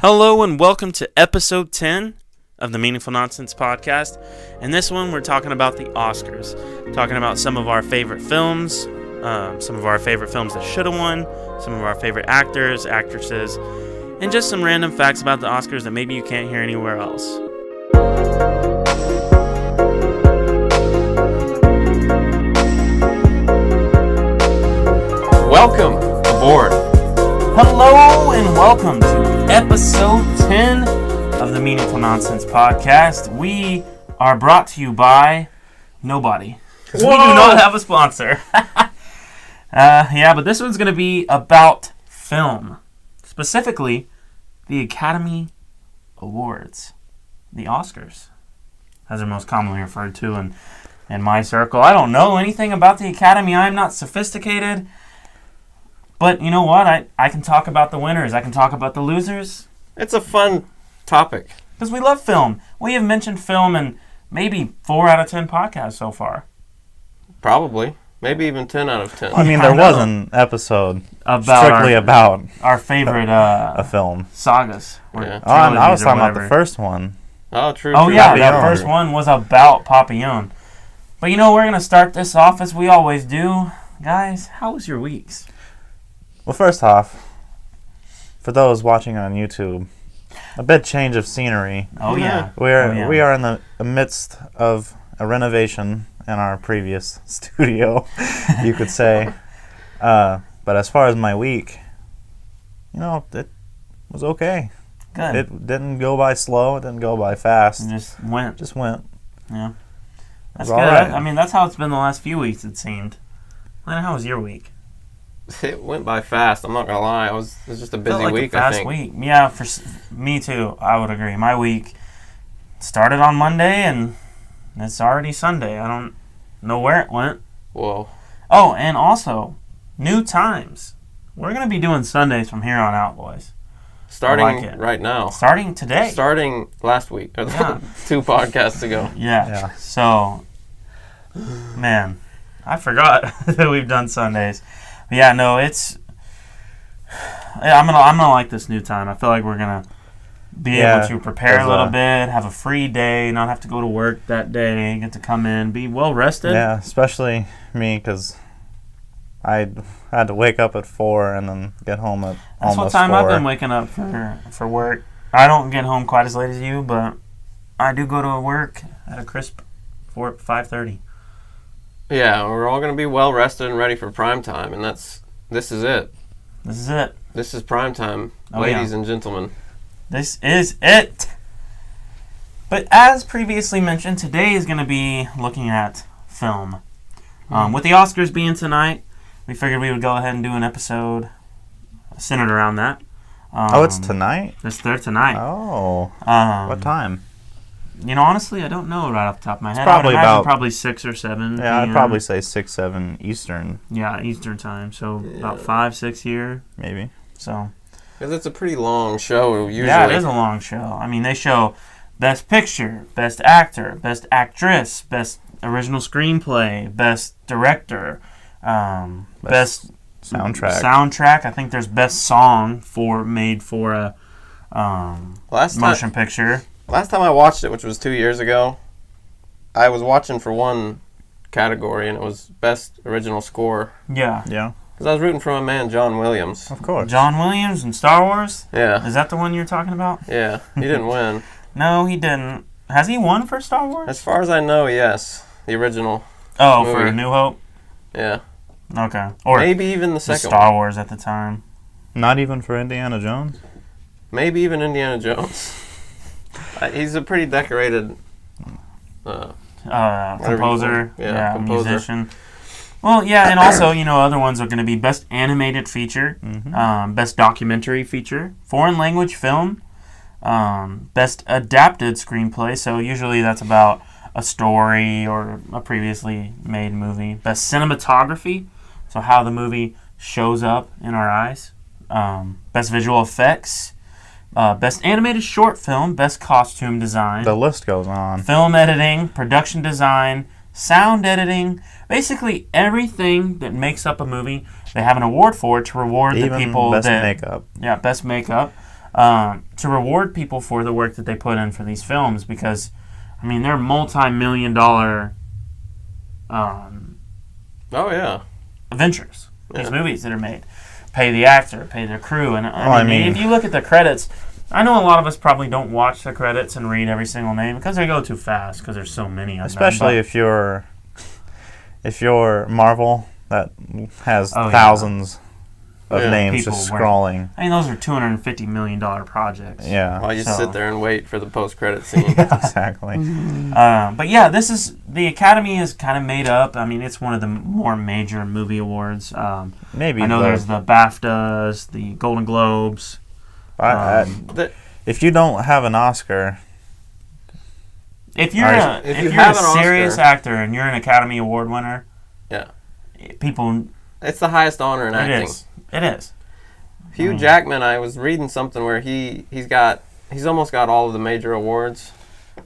Hello and welcome to episode 10 of the Meaningful Nonsense podcast. In this one, we're talking about the Oscars. Talking about some of our favorite films, some of our favorite films that should have won, some of our favorite actors, actresses, and just some random facts about the Oscars that maybe you can't hear anywhere else. Welcome aboard. Hello and welcome to episode 10 of the Meaningful Nonsense podcast. We are brought to you by nobody. We do not have a sponsor. But this one's going to be about film. Specifically, the Academy Awards. The Oscars, as they're most commonly referred to in my circle. I don't know anything about the Academy. I'm not sophisticated. But you know what? I can talk about the winners. I can talk about the losers. It's a fun topic. Because we love film. We have mentioned film in maybe 4 out of 10 podcasts so far. Probably. Maybe even 10 out of 10. I mean, there was an episode strictly about our favorite a film. Sagas. Yeah. I was talking about the first one. Oh, true. Oh, yeah, Papillon. that first one was about Papillon. But you know, we're going to start this off as we always do. Guys, how was your weeks? Well, first off, for those watching on YouTube, a bit change of scenery. Oh, yeah. We are in the midst of a renovation in our previous studio, you could say. But as far as my week, it was okay. Good. It didn't go by slow. It didn't go by fast. It just went. Yeah. That's good. Right. I mean, that's how it's been the last few weeks, it seemed. Lana, how was your week? It went by fast. I'm not going to lie. It was just a busy Felt like week, a fast I think. week. Yeah, for me too. I would agree. My week started on Monday and it's already Sunday. I don't know where it went. Whoa. Oh, and also, new times. We're going to be doing Sundays from here on out, boys. Starting right now. Starting today. Starting last week. Or 2 podcasts ago. Yeah. So, man, I forgot that we've done Sundays. But yeah, no, it's... I'm gonna like this new time. I feel like we're gonna be able to prepare a little bit, have a free day, not have to go to work that day, get to come in, be well rested. Yeah, especially me, because I had to wake up at 4 and then get home at That's almost what time 4. I've been waking up for work. I don't get home quite as late as you, but I do go to work at a crisp 5:30. Yeah, we're all going to be well rested and ready for prime time, and this is it. This is it. This is prime time, ladies and gentlemen. This is it. But as previously mentioned, today is going to be looking at film. With the Oscars being tonight, we figured we would go ahead and do an episode centered around that. It's tonight? They're tonight. Oh. What time? Honestly, I don't know right off the top of my head. Probably 6 or 7. Yeah, I'd probably say 6, 7 Eastern. Yeah, Eastern time. So about 5, 6 here. Maybe. So. Because it's a pretty long show, usually. Yeah, it is a long show. I mean, they show Best Picture, Best Actor, Best Actress, Best Original Screenplay, Best Director, Best Soundtrack. I think there's Best Song made for a motion picture. Last time I watched it, which was 2 years ago, I was watching for one category, and it was Best Original Score. Yeah. Because I was rooting for my man, John Williams. Of course. John Williams in Star Wars? Yeah. Is that the one you're talking about? Yeah. He didn't win. No, he didn't. Has he won for Star Wars? As far as I know, yes. The original movie. for A New Hope? Yeah. Okay. Or maybe even the second Star Wars at the time. Not even for Indiana Jones? Maybe even Indiana Jones. He's a pretty decorated composer, composer. musician. Well, yeah, and also, other ones are going to be Best Animated Feature, Best Documentary Feature, Foreign Language Film, Best Adapted Screenplay, so usually that's about a story or a previously made movie, Best Cinematography, so how the movie shows up in our eyes, Best Visual Effects, Best Animated Short Film, Best Costume Design. The list goes on. Film Editing, Production Design, Sound Editing, basically everything that makes up a movie. They have an award for it to reward Even the people best that... makeup. Yeah, Best Makeup. to reward people for the work that they put in for these films, because, I mean, they're multi-million-dollar Oh yeah. ventures. These Yeah. movies that are made. Pay the actor, pay their crew, and I mean, if you look at the credits, I know a lot of us probably don't watch the credits and read every single name because they go too fast because there's so many of them. especially if you're Marvel, that has Oh, yeah. thousands of Yeah. names People just work. scrolling. I mean, those are $250 million projects. Yeah, Well, you So- sit there and wait for the post-credit scene. exactly. But yeah, the Academy is kind of made up. I mean, it's one of the more major movie awards. Maybe I know there's the BAFTAs, the Golden Globes. The- if you don't have an Oscar, If you're Alright. if If you you're have a an serious Oscar- actor and you're an Academy Award winner, Yeah. people, It's the highest honor in it acting. is. It is. Hugh Jackman, I was reading something where he's almost got all of the major awards.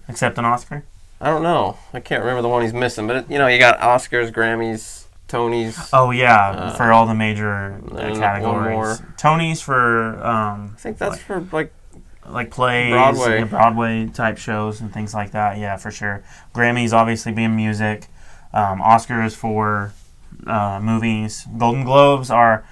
Except an Oscar. I don't know. I can't remember the one he's missing, but you got Oscars, Grammys, Tonys. Oh yeah, for all the major and categories. one more. Tonys for I think that's for like plays, Broadway. Broadway type shows and things like that. Yeah, for sure. Grammys obviously being music. Oscars for movies. Golden Globes are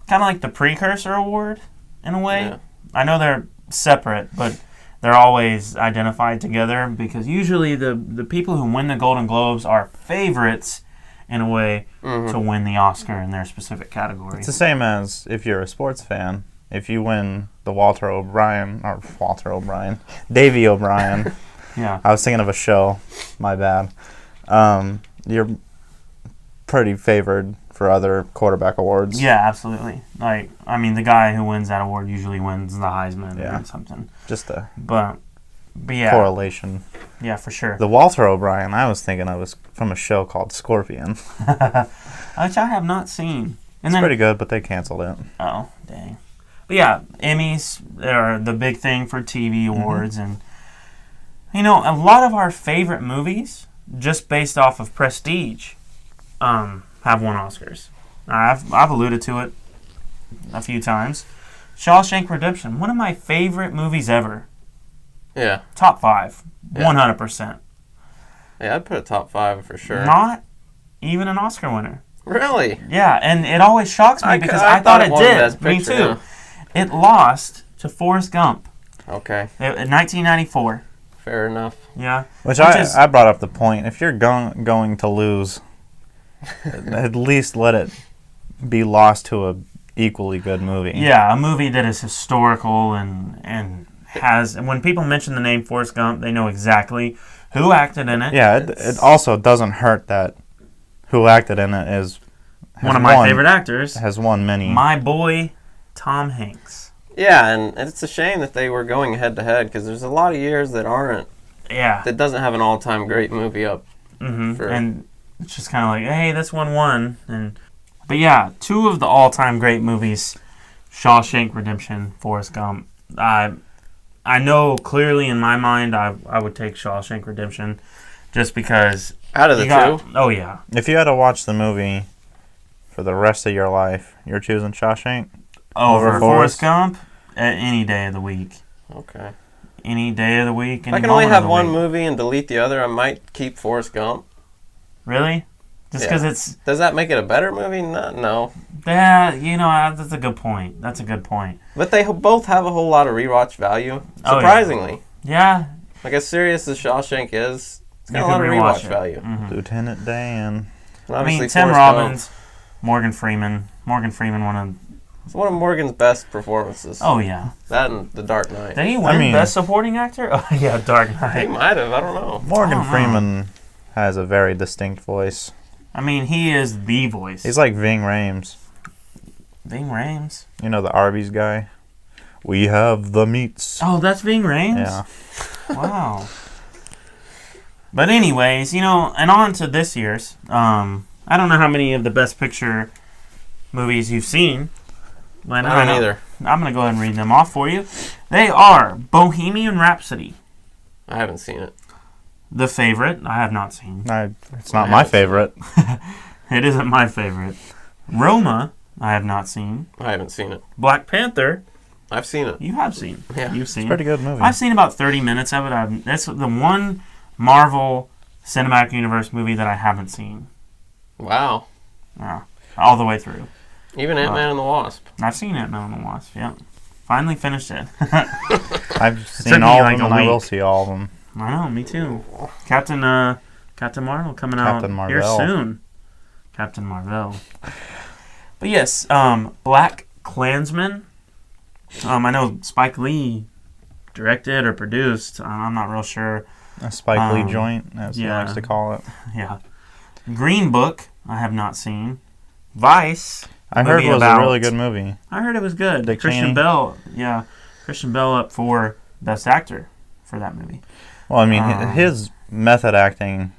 kind of like the precursor award in a way. Yeah. I know they're separate, but they're always identified together because usually the people who win the Golden Globes are favorites in a way to win the Oscar in their specific category. it's the same as if you're a sports fan. If you win the Davy O'Brien. Yeah. I was thinking of a show. My bad. You're pretty favored for other quarterback awards. Yeah, absolutely. Like, I mean, the guy who wins that award usually wins the Heisman Yeah. or something. Just a But yeah, correlation. yeah, for sure. The Walter O'Brien, I was thinking of was from a show called Scorpion. Which I have not seen. And It's pretty good, but they canceled it. Oh, dang. But yeah, Emmys are the big thing for TV awards, and a lot of our favorite movies, just based off of prestige, have won Oscars. I've alluded to it a few times. Shawshank Redemption, one of my favorite movies ever. Yeah. Top 5, Yeah. 100%. Yeah, I'd put a top 5 for sure. Not even an Oscar winner. Really? Yeah, and it always shocks me because I thought it won did. Best Me Picture, too. yeah. It lost to Forrest Gump Okay, in 1994. fair enough. Yeah. Which is- I brought up the point. If you're going to lose, at least let it be lost to a equally good movie. Yeah, a movie that is historical and has. And when people mention the name Forrest Gump, they know exactly who acted in it. Yeah, it also doesn't hurt that who acted in it has One of my won- favorite actors, has won many. my boy Tom Hanks. Yeah, and it's a shame that they were going head to head because there's a lot of years that Yeah. doesn't have an all-time great movie up. for- And it's just kind of like, hey, this one won. But yeah, two of the all-time great movies, Shawshank Redemption, Forrest Gump. I know clearly in my mind I would take Shawshank Redemption just because. Out of the two, Oh, yeah. If you had to watch the movie for the rest of your life, you're choosing Shawshank? Over Over Forrest Forrest? Gump any day of the week. okay. Any day of the week. If I can only have one movie and delete the other, I might keep Forrest Gump. Really? Just Yeah. because it's. Does that make it a better movie? No. Yeah, that's a good point. That's a good point. But they both have a whole lot of rewatch value. Oh, yeah. Surprisingly. Yeah. Like, as serious as Shawshank is, it's got You a lot can of rewatch rewatch it. value. Mhm. Lieutenant Dan. And I mean, obviously Tim Forrest Robbins, Gump. Morgan Freeman. Morgan Freeman, It's one of Morgan's best performances. Oh, yeah. That and The Dark Knight. Did he win mean- Best Supporting Actor? Oh, yeah, Dark He Knight. might have. I don't know. Morgan I don't know. Freeman has a very distinct voice. I mean, he is the voice. He's like Ving Rhames. Ving Rhames. You know, the Arby's guy? We have the meats. Oh, that's Ving Rhames? Yeah. Wow. But anyways, and on to this year's. I don't know how many of the Best Picture movies you've seen. But I don't either. I'm going to go ahead and read them off for you. They are Bohemian Rhapsody, I haven't seen it. The Favorite. I have not seen. It's not my favorite. It isn't my favorite. Roma. I have not seen. I haven't seen it. Black Panther. I've seen it. You have seen. Yeah. You've seen. It's a pretty good movie. I've seen about 30 minutes of it. That's the one Marvel Cinematic Universe movie that I haven't seen. Wow. Yeah, all the way through. Even Ant-Man and the Wasp. I've seen Ant-Man and the Wasp. Yeah, finally finished it. I've took seen me all like of a them, and I will week. see all of them. I know, me too. Captain Marvel coming out Captain here Marvel. soon. Captain Marvel. But yes, Black Klansman. I know Spike Lee directed or produced. I'm not real sure. A Spike Lee joint, as he yeah. likes to call it. Yeah. Green Book, I have not seen. Vice. I heard it was about- a really good movie. I heard it was good. Dick Christian Cheney. Bale. Yeah. Christian Bale up for Best Actor for that movie. Well, I mean, his method acting.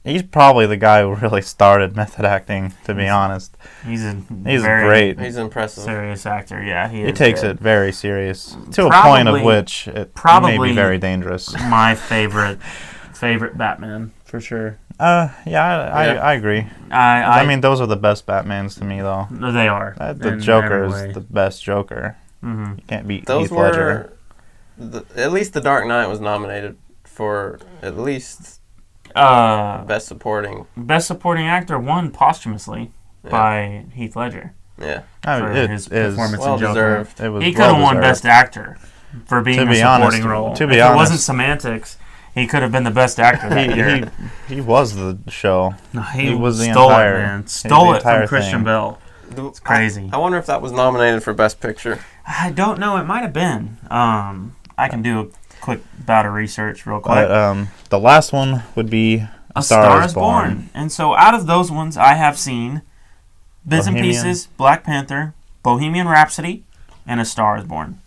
He's probably the guy who really started method acting, to be honest. He's He's very great. He's impressive. serious actor. Yeah, he He is takes good. it very serious, to a point of Probably- which it may probably be very dangerous. My favorite Batman for sure. I agree. I mean, those are the best Batmans to me, though. They are. The in Joker every way. is the best Joker. Mhm. You can't beat Those Heath Ledger. were... at least The Dark Knight was nominated for at least Best Supporting. Best Supporting Actor won posthumously by Heath Ledger Yeah. I for mean, it his is performance Well in Joker. deserved. It was He could have won well-deserved. Best Actor for being To a be supporting honest- role. to be if it wasn't honest- semantics, he could have been the best actor that year. He was the show. No, he was the stole entire- it, man. the Stole it entire from Christian thing. Bale. It's crazy. I wonder if that was nominated for Best Picture. I don't know. It might have been. I can do a quick bout of research real quick. But the last one would be A Star is Born. And so out of those ones, I have seen Bits and Bohemian. Pieces, Black Panther, Bohemian Rhapsody, and A Star is Born.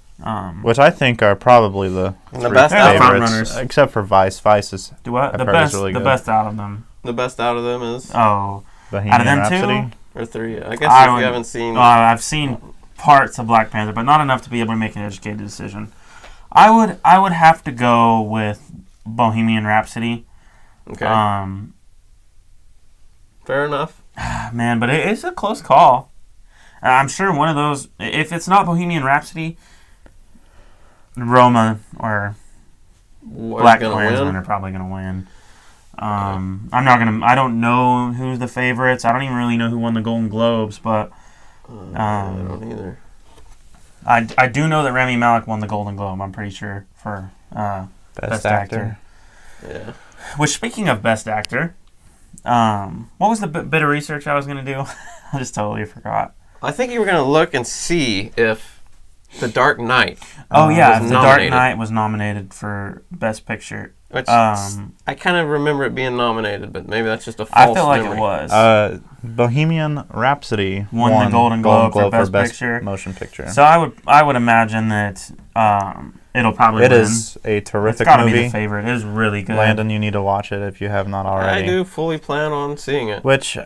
Which I think are probably the And the three best out of them. favorites, Frontrunners. except for Vice. Vice is Do I, I've the heard it's best, really the good. best out of them. The best out of them is Oh, Bohemian out of them Rhapsody. two, or three. I guess I if would- you haven't seen, I've seen parts of Black Panther, but not enough to be able to make an educated decision. I would have to go with Bohemian Rhapsody. okay, Um, fair enough. Man, but it's a close call. I'm sure one of those, if it's not Bohemian Rhapsody, Roma or What's Black gonna Klansman win? are probably going to win. I don't know who's the favorites. I don't even really know who won the Golden Globes, but I don't either. I do know that Rami Malek won the Golden Globe, I'm pretty sure, for Best Actor. Yeah. Which, speaking of Best Actor, what was the bit of research I was going to do? I just totally forgot. I think you were gonna look and see if The Dark Knight. Oh, yeah, was The Dark nominated. Knight was nominated for Best Picture. Which Um, I kind of remember it being nominated, but maybe that's just a I false feel like memory. it was. Bohemian Rhapsody Won the Golden Globe for Best Picture. Motion Picture. So I would imagine that it'll probably It win. is a It's terrific got to be movie. the favorite. It is really good. Landon, you need to watch it if you have not already. I do fully plan on seeing it. Which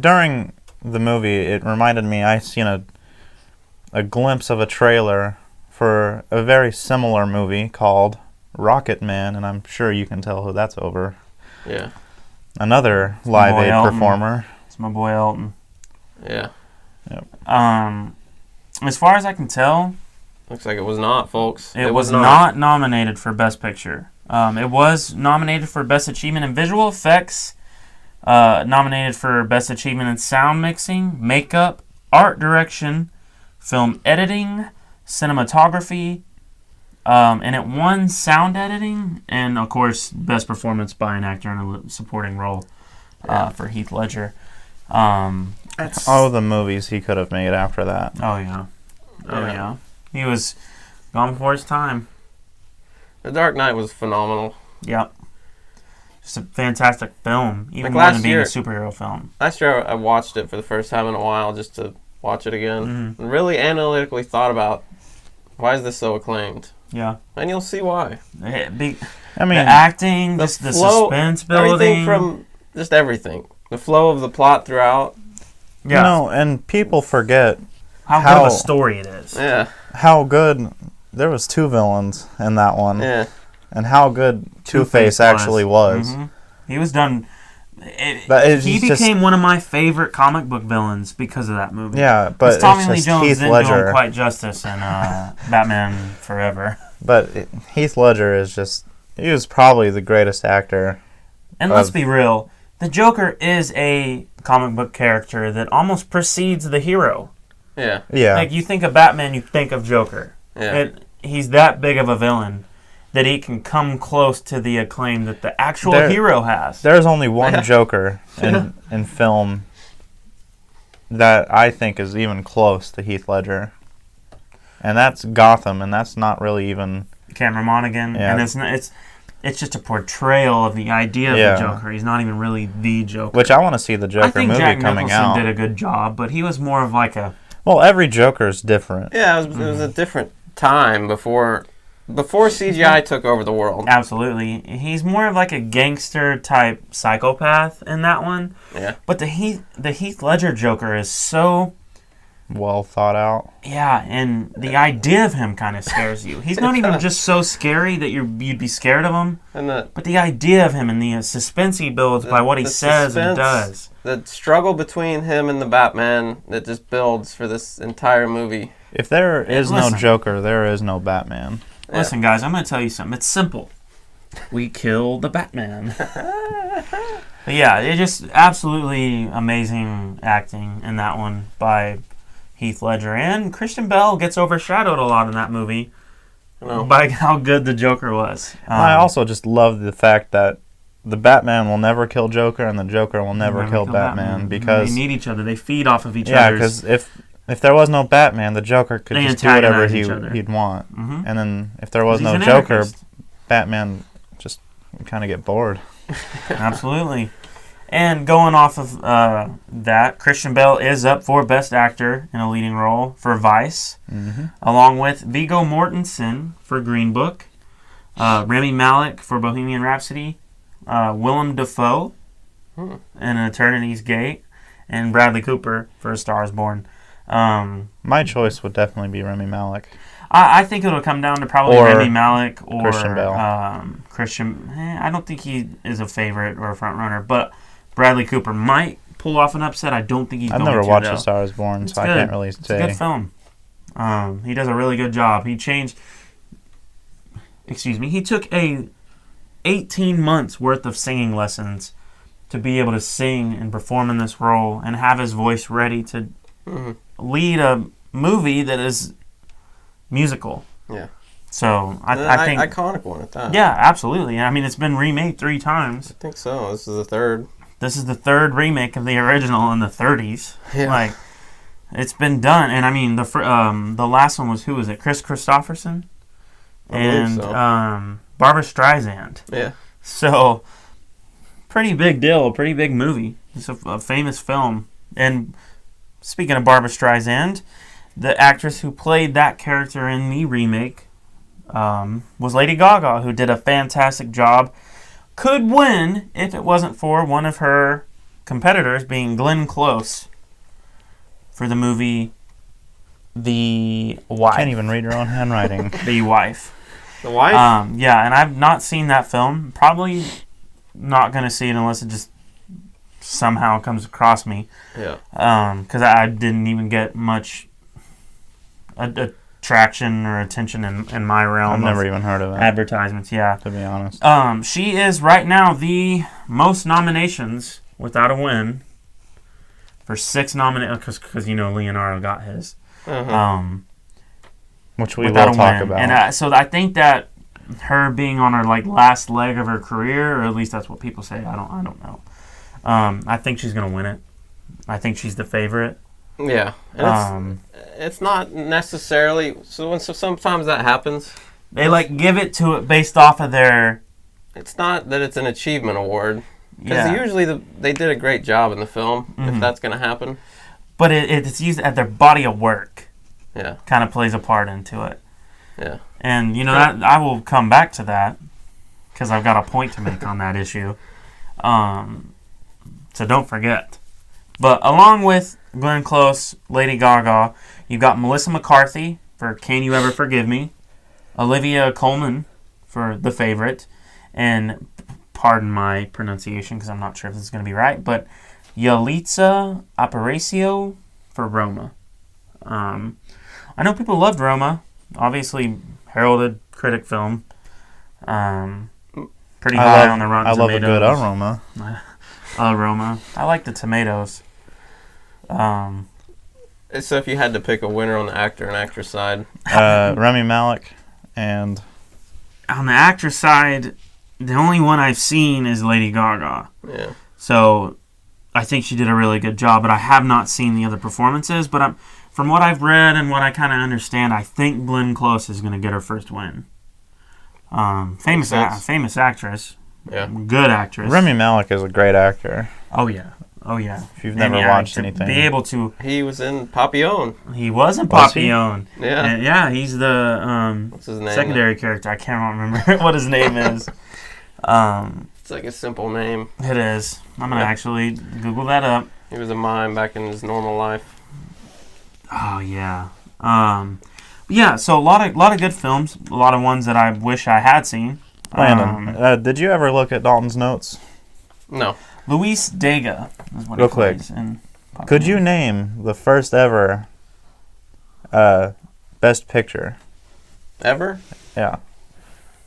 during the movie, it reminded me I seen a glimpse of a trailer for a very similar movie called Rocket Man, and I'm sure you can tell who that's over. Yeah. Another my Live boy Aid Elton. performer. It's my boy Elton. Yeah. As far as I can tell, Looks like it was not, folks. it was not nominated for Best Picture. It was nominated for Best Achievement in Visual Effects, nominated for Best Achievement in Sound Mixing, Makeup, Art Direction, Film Editing, Cinematography, and it won Sound Editing, and of course, Best Performance by an Actor in a Supporting Role for Heath Ledger. All the movies he could have made after that. Oh yeah. Yeah. He was gone before his time. The Dark Knight was phenomenal. Yep. Just a fantastic film, even Like more last than being year- a superhero film. Last year I watched it for the first time in a while just to watch it again. Mhm. And really analytically thought about why is this so acclaimed? Yeah. And you'll see why. I The mean, acting, the just the flow- suspense Everything building. from just everything. The flow of the plot throughout. yeah. you know, and people forget how good how- of a story it is. Yeah. how good there was two villains in that one, Yeah. and how good Two-Face actually was. Mhm. He was done. he became one of my favorite comic book villains because of that movie. Yeah, but Tommy Lee just Jones Heath didn't do Ledger. him quite justice in Batman Forever. But Heath Ledger is just... He was probably the greatest actor. And let's be real, the Joker is a comic book character that almost precedes the hero. Yeah. Yeah. Like, you think of Batman, you think of Joker. Yeah. He's that big of a villain that he can come close to the acclaim that the actual hero has. There's only one Joker in film that I think is even close to Heath Ledger. And that's Gotham, and that's not really even... Cameron Monaghan. Yeah. And it's just a portrayal of the idea of the Joker. He's not even really the Joker. Which I want to see the Joker movie Jack coming Nicholson out. did a good job, but he was more of like a... Well, every Joker's different. Yeah, it was a different time before CGI took over the world. Absolutely. He's more of like a gangster-type psychopath in that one. Yeah. But the Heath Ledger Joker is so... Well thought out. Yeah, and the idea of him kind of scares you. He's not even just so scary that you'd be scared of him, but the idea of him and the suspense he builds by what he says and does. The struggle between him and the Batman that just builds for this entire movie. If there is no Joker, there is no Batman. Yeah. Listen, guys, I'm going to tell you something. It's simple. We kill the Batman. But yeah, it's just absolutely amazing acting in that one by Heath Ledger. And Christian Bale gets overshadowed a lot in that movie by how good the Joker was. I also just love the fact that the Batman will never kill Joker and the Joker will never kill Batman because... They need each other. They feed off of each other. Yeah, because if there was no Batman, the Joker could just do whatever he'd want. Mm-hmm. and then if there was no Joker, Batman just kind of get bored. Absolutely. And going off of that, Christian Bale is up for Best Actor in a Leading Role for Vice, along with Viggo Mortensen for Green Book, Rami Malek for Bohemian Rhapsody, Willem Dafoe in An Eternity's Gate, and Bradley Cooper for A Star Is Born. My choice would definitely be Rami Malek. I think it'll come down to probably Rami Malek or Christian Bale. Christian. I don't think he is a favorite or a front runner, but Bradley Cooper might pull off an upset. I don't think he's going to. I've never watched A Star Is Born, so I can't really say. It's a good film. He does a really good job. He took 18 months worth of singing lessons to be able to sing and perform in this role and have his voice ready to lead a movie that is musical. Yeah. So I think iconic one at that. Yeah, absolutely. I mean, it's been remade 3 times. I think so. This is the third. This is the third remake of the original in the 30s. Yeah. Like, it's been done, and I mean the last one was, who was it? Chris Christopherson and Barbra Streisand. Yeah. So pretty big deal, pretty big movie. It's a famous film. And speaking of Barbra Streisand, the actress who played that character in the remake was Lady Gaga, who did a fantastic job. Could win if it wasn't for one of her competitors being Glenn Close for the movie The Wife. Can't even read your own handwriting. The Wife. The Wife? Yeah, and I've not seen that film. Probably not going to see it unless it just somehow comes across me. Yeah. Because I didn't even get much attraction or attention in my realm. I've never even heard of it. Advertisements, yeah. To be honest. She is right now the most nominations without a win for 6 nominations, because Leonardo got his. Which we will talk about. And so I think that her being on her last leg of her career, or at least that's what people say. I don't know. I think she's gonna win it. I think she's the favorite. Yeah. And it's not necessarily so sometimes that happens. They give it to it based off of their. It's not that it's an achievement award because usually they did a great job in the film. If that's gonna happen. But it's used at their body of work. Yeah. Kind of plays a part into it. Yeah. And I will come back to that because I've got a point to make on that issue. So don't forget. But along with Glenn Close, Lady Gaga, you've got Melissa McCarthy for Can You Ever Forgive Me, Olivia Colman for The Favorite, and pardon my pronunciation because I'm not sure if this is going to be right, but Yalitza Aparicio for Roma. I know people loved Roma. Obviously, heralded critic film. Pretty high on the Rotten I love Tomatoes. a good aroma. Aroma. I like the tomatoes. So if you had to pick a winner on the actor and actress side, Rami Malek and on the actress side, the only one I've seen is Lady Gaga. yeah. So I think she did a really good job, but I have not seen the other performances. But from what I've read and what I kind of understand, I think Glenn Close is going to get her first win. Famous actress. Yeah. Good actress. Rami Malek is a great actor. Oh, yeah. If you've never watched to anything. Be able to... He was in Papillon. He was in Was he? Papillon. Yeah. And yeah, he's the What's his name? secondary character. I can't remember what his name is. It's like a simple name. It is. I'm going to actually Google that up. He was a mime back in his normal life. Oh, yeah. Yeah, so a lot of good films. A lot of ones that I wish I had seen. Landon, did you ever look at Dalton's notes? No. Luis Dega is what Real he quick. plays in Papillon. Could you name the first ever Best Picture? Ever? Yeah.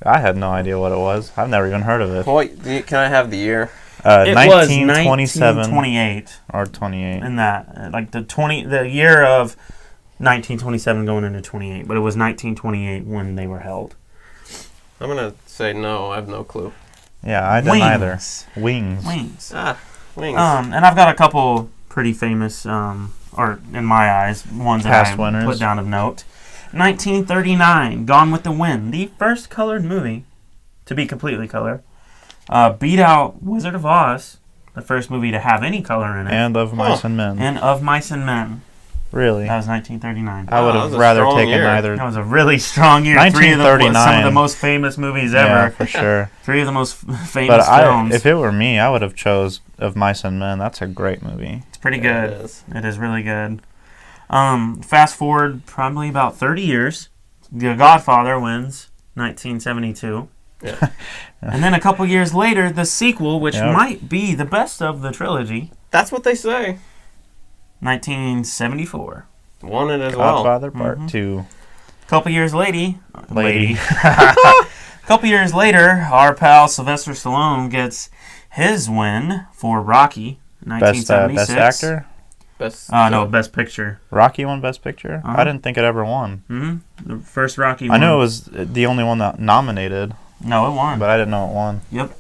I had no idea what it was. I've never even heard of it. Wait, can I have the year? It was 1927 1928. or 28. In that, like the year of 1927 going into 28, but it was 1928 when they were held. I'm going to say no. I have no clue. Yeah, I didn't either. Wings. Wings. And I've got a couple pretty famous, or in my eyes, ones that Past I winners. put down of note. 1939, Gone with the Wind, the first colored movie to be completely color. Beat out Wizard of Oz, the first movie to have any color in it. And Of Mice and Men. And Of Mice and Men. Really? That was 1939. I would that have was a rather strong taken year. either. That was a really strong year. Some of 1939. the most famous movies Yeah, ever. for sure. Three of the most famous But films. if it were me, I would have chose Of Mice and Men. That's a great movie. It's pretty Yeah, good. it is. It is really good. Fast forward probably about 30 years. The Godfather wins 1972. Yeah. And then a couple years later, the sequel, which Yep. might be the best of the trilogy, That's what they say. 1974. Won it as well. Godfather Part Mhm. 2. Couple years lady. Lady. Couple years later, our pal Sylvester Stallone gets his win for Rocky, Best 1976. Best Actor? Best. No, Best Picture. Rocky won Best Picture? Uh-huh. I didn't think it ever won. The first Rocky I won. knew it was the only one that nominated, No, it won. but I didn't know it won. Yep.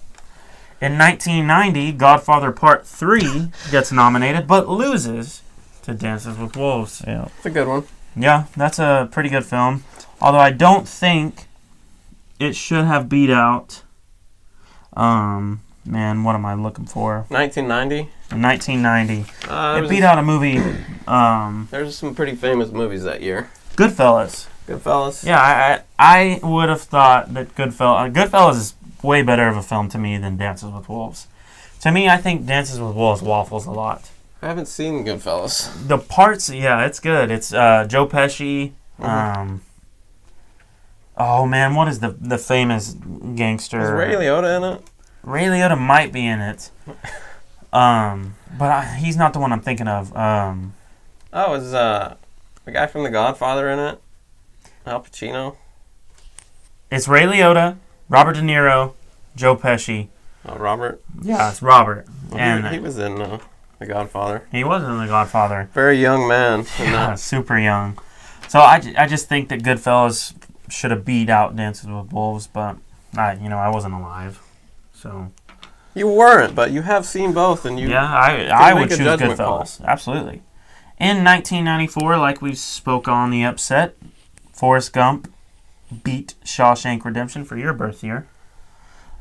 In 1990, Godfather Part 3 gets nominated, but loses to Dances with Wolves. Yeah. It's a good one. Yeah, that's a pretty good film. Although I don't think it should have beat out... man, what am I looking for? 1990. In 1990. It beat out. out a movie, There's some pretty famous movies that year. Goodfellas. Goodfellas. Yeah, I would have thought that Goodfellas is way better of a film to me than Dances with Wolves. To me, I think Dances with Wolves waffles a lot. I haven't seen Goodfellas. The parts, yeah, it's good. It's Joe Pesci. Oh man, what is the famous gangster? Is Ray Liotta in it? Ray Liotta might be in it. But he's not the one I'm thinking of. Is the guy from The Godfather in it? Al Pacino? It's Ray Liotta, Robert De Niro, Joe Pesci. Oh, Robert? Yeah, it's Robert. Well, And he was in The Godfather. he was in The Godfather. Very young man. in Yeah, that. super young. So I just think that Goodfellas should have beat out Dances with Wolves, but I wasn't alive. So You weren't, but you have seen both, and you. yeah, I would make a choose judgment call. Goodfellas. Absolutely. In 1994, like we spoke on the upset, Forrest Gump beat Shawshank Redemption for your birth year.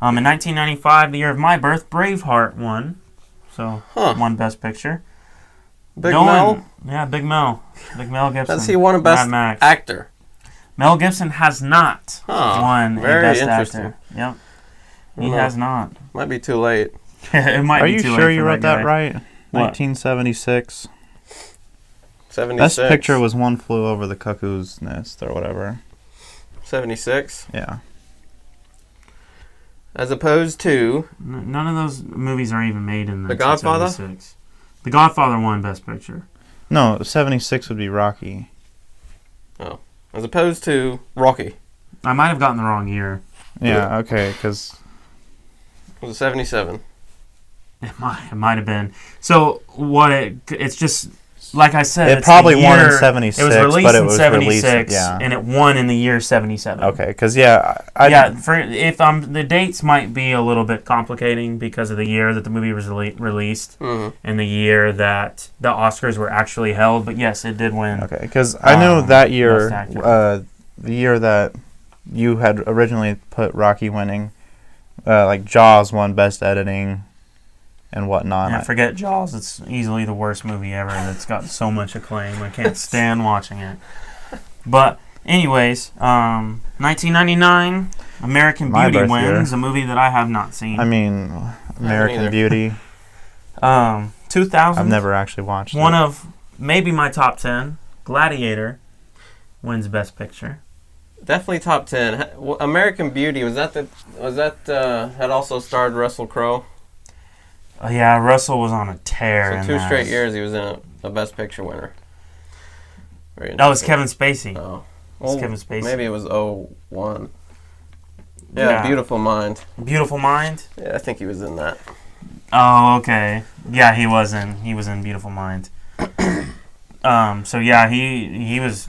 In 1995, the year of my birth, Braveheart won. So won Best Picture. Big Mel. Yeah, Big Mel. Big Mel Gibson. Has he won a Best Mad Max. Actor? Mel Gibson has not won a Very Best interesting. Actor. Yep. He has not. Might be too late. It might Are be you too sure late you for wrote that guy. right? What? 1976. 76. Best Picture was One Flew Over the Cuckoo's Nest or whatever. 76. Yeah. As opposed to None of those movies are even made in The Godfather? 1976. The Godfather won Best Picture. No, 76 would be Rocky. as opposed to Rocky. I might have gotten the wrong year. Yeah, okay, because... Was it 77? It might have been. So it's just like I said. It it's probably the won in year- 76, It was released but it in was 76, released, yeah. and it won in the year 77. Okay, because, yeah... The dates might be a little bit complicating because of the year that the movie was released and the year that the Oscars were actually held. But yes, it did win. Okay, because I know that year, Best Actor. the year that you had originally put Rocky winning, like Jaws won Best Editing and whatnot. Yeah, forget Jaws. It's easily the worst movie ever. That's got so much acclaim. I can't stand watching it. But anyways, 1999, American My Beauty birth wins, year. a movie that I have not seen. I mean, American either. Beauty. 2000. I've never actually watched One it. of maybe my top 10. Gladiator wins Best Picture. Definitely top 10. American Beauty, had also starred Russell Crowe? Yeah, Russell was on a tear. So in 2 that. straight years he was in a Best Picture winner. That was Kevin Spacey. Oh. It was Kevin Spacey. Maybe it was 01. Yeah, Yeah. Beautiful Mind. Beautiful Mind. Yeah, I think he was in that. Oh, okay. Yeah, he was in Beautiful Mind. So yeah, he was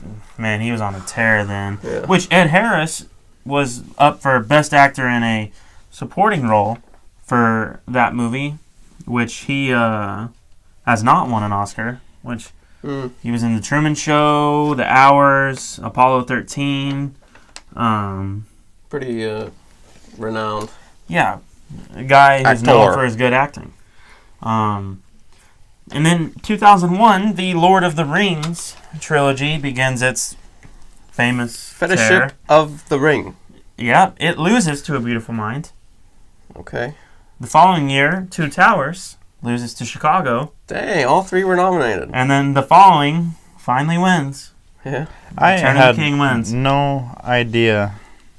on a tear then. Yeah. Which Ed Harris was up for Best Actor in a Supporting Role for that movie, which he has not won an Oscar. Which he was in The Truman Show, The Hours, Apollo 13. Pretty renowned. Yeah, a guy who's known Actor. for his good acting. And then 2001, the Lord of the Rings trilogy begins its famous tear. Fellowship of the Ring. Yeah, it loses to A Beautiful Mind. Okay. The following year, Two Towers loses to Chicago. Dang, all 3 were nominated. And then the following finally wins. Yeah. I Return of had the King wins. no idea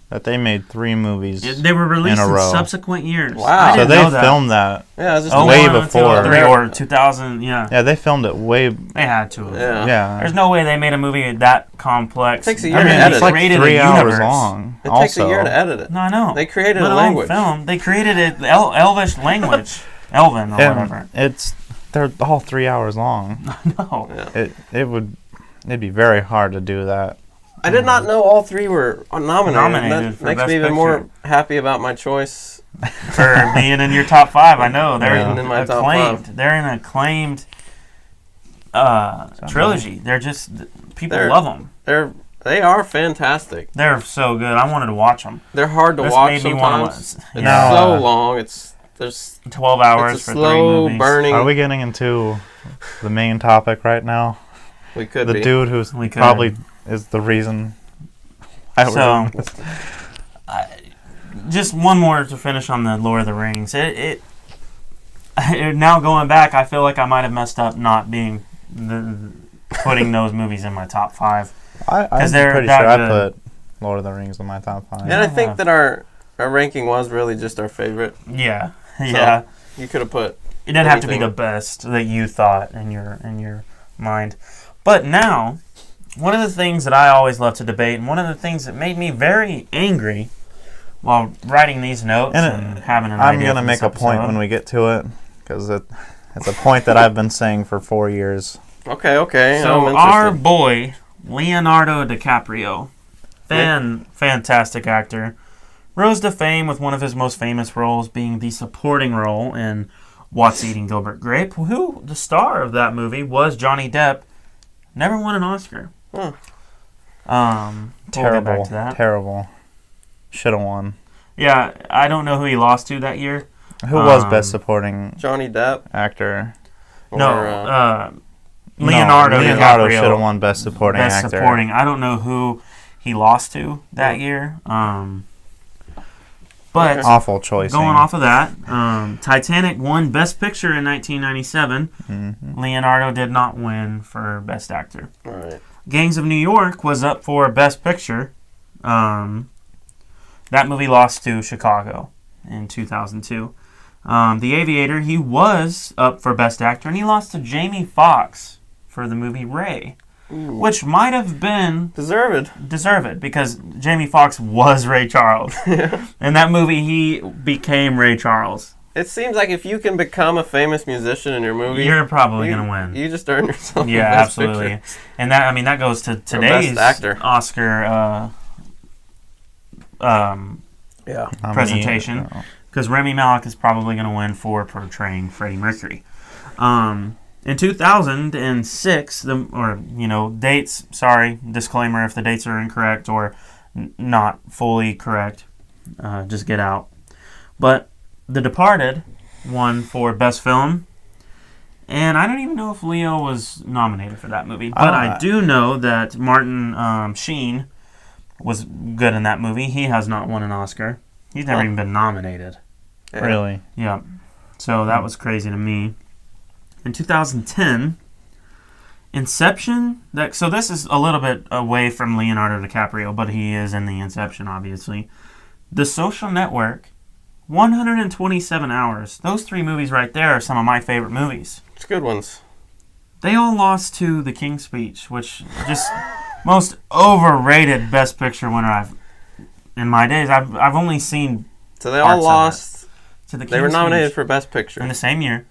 that they made 3 movies. They were released In a in row. subsequent years. Wow. I So didn't they know that. filmed that. Yeah, I was just Oh, way 01, before. 02, or 2000, yeah. Yeah, they filmed it way... They had to have. Yeah. Yeah. There's no way they made a movie that complex. It takes a year I mean, to edit it's it. like created 3 a hours universe. long. It also. takes a year to edit it. No, I know. They created Let a alone language. Film. They created it Elvish language, Elven or whatever. They're all 3 hours long. No. Yeah. It'd be very hard to do that. I did not know all 3 were nominated. for That makes Best me even Picture. more happy about my choice. For being in your top 5. I know they're Yeah. In my top acclaimed. 5. They're an acclaimed trilogy. They're just people They're- love them. They are fantastic. They're so good. I wanted to watch them. They're hard to This watch made me wanna sometimes. watch- It's Yeah. so long. There's 12 hours it's a for 3 slow movies. burning. Are we getting into the main topic right now? We could The be. dude who's We could. probably is the reason why we're So- doing this. Just one more to finish on the Lord of the Rings. Now going back, I feel like I might have messed up not being putting those movies in my top 5. I'm they're pretty that sure I good. put Lord of the Rings in my top 5. And I think that our ranking was really just our favorite. Yeah, yeah. You could have put. It didn't have to be anything. the best that you thought in your mind. But now, one of the things that I always love to debate, and one of the things that made me very angry while writing these notes and, having an I'm idea going to for make this a point episode. when we get to it, because it's a point that I've been saying for 4 years. Okay. So I'm our interested. boy Leonardo DiCaprio, fantastic actor, rose to fame with one of his most famous roles being the supporting role in What's Eating Gilbert Grape, who the star of that movie was Johnny Depp. Never won an Oscar. Huh. We'll get back to that. Terrible. Should have won. Yeah, I don't know who he lost to that year. Who was best supporting Johnny Depp. actor? Leonardo Leonardo DiCaprio. should have won best supporting Best actor. supporting. I don't know who he lost to that year. But Awful choice. going off of that, Titanic won Best Picture in 1997. Mm-hmm. Leonardo did not win for Best Actor. All right. Gangs of New York was up for Best Picture. That movie lost to Chicago in 2002. The Aviator, he was up for Best Actor, and he lost to Jamie Foxx for the movie Ray, which might have been deserved because Jamie Foxx was Ray Charles. In that movie, he became Ray Charles. It seems like if you can become a famous musician in your movie, you're probably going to win. You just earn yourself. Yeah, Best absolutely. Picture. And that goes to today's Oscar presentation, because Rami Malek is probably going to win for portraying Freddie Mercury. In 2006, dates. Sorry, disclaimer if the dates are incorrect or not fully correct, just get out. But The Departed won for Best Film, and I don't even know if Leo was nominated for that movie. But I do know that Martin Sheen was good in that movie. He has not won an Oscar. He's never even been nominated. Yeah. Really? Yeah. So that was crazy to me. In 2010, Inception. So this is a little bit away from Leonardo DiCaprio, but he is in the Inception, obviously. The Social Network. 127 hours. Those 3 movies right there are some of my favorite movies. It's good ones. They all lost to The King's Speech, which just most overrated Best Picture winner in my days. I've only seen. So they all lost to The King's They were nominated Speech for Best Picture in the same year.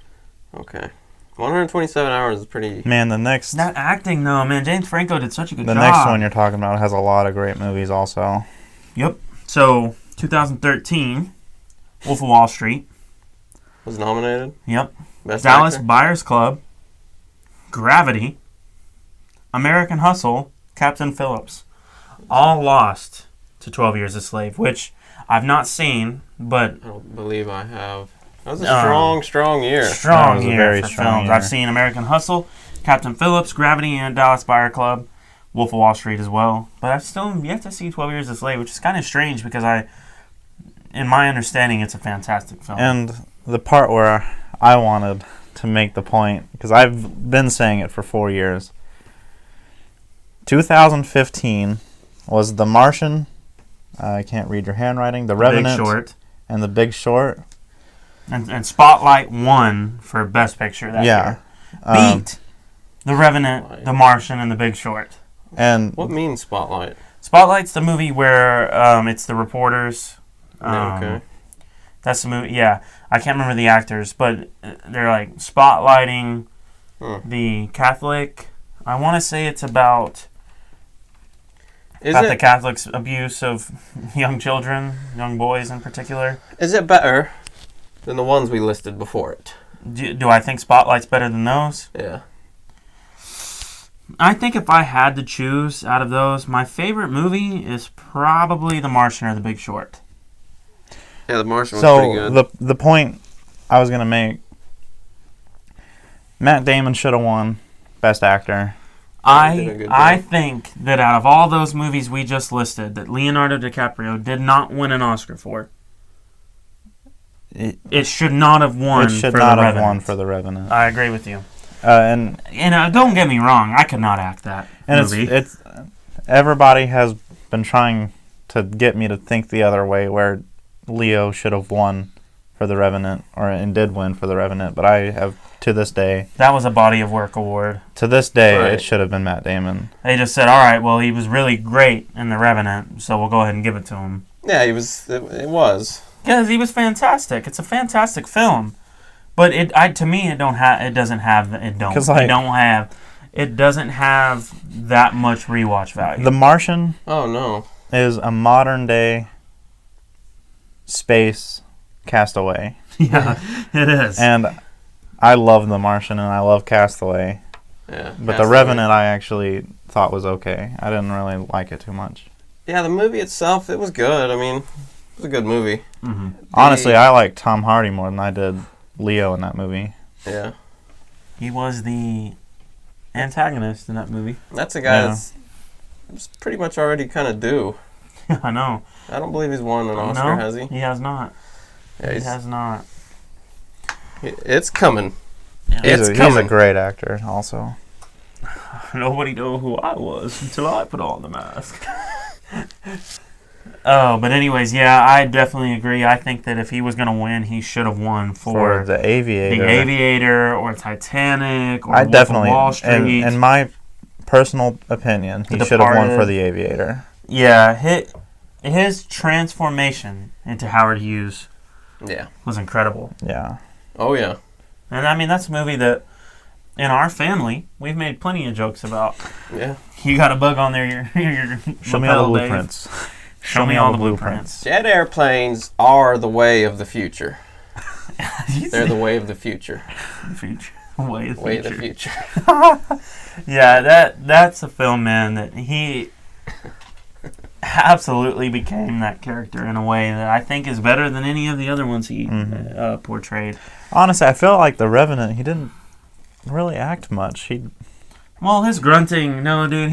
Okay, 127 hours is pretty. Man, the next. That acting though, man, James Franco did such a good job. The next one you're talking about has a lot of great movies, also. Yep. So 2013. Wolf of Wall Street was nominated. Yep. Best Dallas Actor? Buyers Club, Gravity, American Hustle, Captain Phillips, all lost to 12 Years a Slave, which I've not seen, but I don't believe I have. That was a strong year. Strong year very for strong films. year. I've seen American Hustle, Captain Phillips, Gravity, and Dallas Buyers Club, Wolf of Wall Street as well. But I've still yet to see 12 Years a Slave, which is kind of strange because in my understanding, it's a fantastic film. And the part where I wanted to make the point, because I've been saying it for 4 years, 2015 was The Martian, I can't read your handwriting, The Revenant, Big Short. and The Big Short. And Spotlight won for Best Picture that year. Beat The Revenant, The Martian, and The Big Short. And what means Spotlight? Spotlight's the movie where it's the reporters. Okay. That's the movie. Yeah, I can't remember the actors, but they're like spotlighting the Catholic. I want to say it's about the Catholics' abuse of young children, young boys in particular. Is it better than the ones we listed before it? Do I think Spotlight's better than those? Yeah. I think if I had to choose out of those, my favorite movie is probably The Martian or The Big Short. Yeah, The Martian was pretty good. So the point I was going to make, Matt Damon should have won Best Actor. I think that out of all those movies we just listed, that Leonardo DiCaprio did not win an Oscar for. It should not have won. It should for not The have Revenant. won for The Revenant. I agree with you. And don't get me wrong, I could not act that movie. It's everybody has been trying to get me to think the other way, where Leo should have won for The Revenant, and did win for The Revenant, but I have, to this day... That was a body of work award. To this day, Right. It should have been Matt Damon. They just said, all right, well, he was really great in The Revenant, so we'll go ahead and give it to him. Yeah, he was. It was. Because he was fantastic. It's a fantastic film. But it doesn't have that much rewatch value. The Martian Oh, no. is a modern-day space Castaway. Yeah, it is. And I love The Martian and I love Castaway. Yeah. But Castaway. The Revenant I actually thought was okay. I didn't really like it too much. Yeah, the movie itself, it was good. I mean, it was a good movie. Mm-hmm. Honestly, I like Tom Hardy more than I did Leo in that movie. Yeah. He was the antagonist in that movie. That's a guy Yeah. that's pretty much already kind of due. I know. I don't believe he's won an Oscar, has he? He has not. Yeah, He has not. It's coming. Yeah. It's He's coming. a great actor, also. Nobody knew who I was until I put on the mask. But anyways, yeah, I definitely agree. I think that if he was going to win, he should have won for the Aviator. The Aviator or Titanic or I Wolf definitely, of Wall Street. in my personal opinion, he should have won for The Aviator. Yeah, his transformation into Howard Hughes was incredible. Yeah. Oh, yeah. And I mean, that's a movie that in our family, we've made plenty of jokes about. Yeah. You got a bug on there, your Show me all the blueprints. Show me all the blueprints. Jet airplanes are the way of the future. They're the way of the future. Way of the future. Yeah, that's a film, man, that he absolutely became that character in a way that I think is better than any of the other ones he portrayed. Honestly, I felt like The Revenant, he didn't really act much. Well, his grunting, no, dude,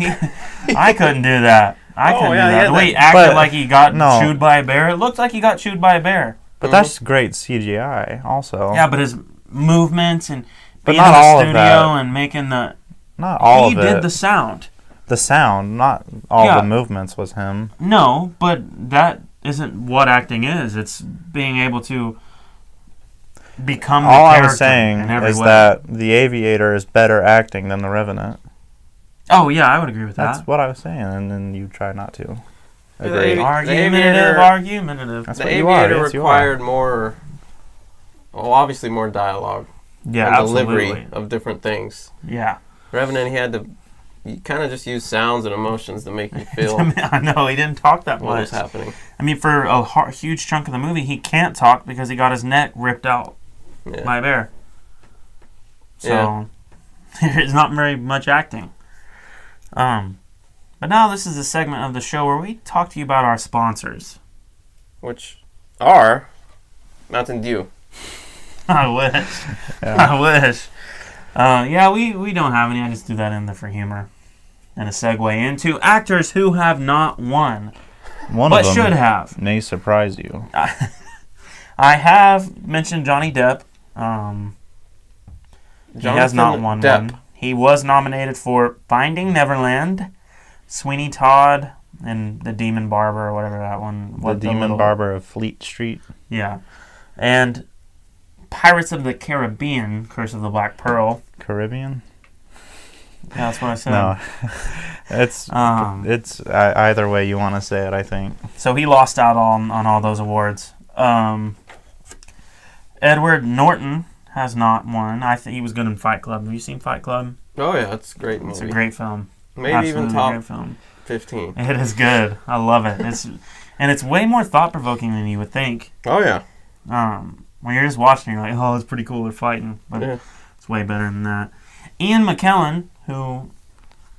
I couldn't do that. I couldn't do that. Yeah, the way he acted like he got chewed by a bear, it looked like he got chewed by a bear. But that's great CGI, also. Yeah, but his movements and being not in the all of studio that. and making the... Not all of it. He did the sound. The sound, not all the movements was him. No, but that isn't what acting is. It's being able to become the all character. I was saying is that The Aviator is better acting than The Revenant. Oh, yeah, I would agree with that. That's what I was saying, and then you try not to. Agree. Argumentative. That's the what you are. Aviator Yes, you required more, obviously more dialogue. Yeah, and delivery absolutely. of different things. Yeah. Revenant, he had to kind of just use sounds and emotions to make you feel I know, he didn't talk that what much. was happening. I mean, for a huge chunk of the movie, he can't talk because he got his neck ripped out by a bear. So, there's not very much acting. But now this is a segment of the show where we talk to you about our sponsors. Which are Mountain Dew. I wish. I wish. Yeah, we don't have any. I just do that in there for humor. And a segue into actors who have not won, but should have. May surprise you. I have mentioned Johnny Depp. He has not won one. He was nominated for Finding Neverland, Sweeney Todd, and The Demon Barber, or whatever that one was. The Demon Barber of Fleet Street. Yeah. And Pirates of the Caribbean, Curse of the Black Pearl. Caribbean? Yeah, that's what I said. No. it's either way you want to say it, I think. So he lost out on all those awards. Edward Norton has not won. I think he was good in Fight Club. Have you seen Fight Club? Oh, yeah, it's a great movie. It's a great film. Maybe Absolutely even top great film. 15. It is good. I love it. It's way more thought-provoking than you would think. Oh, yeah. When you're just watching, you're like, oh, it's pretty cool, they're fighting. But it's way better than that. Ian McKellen, who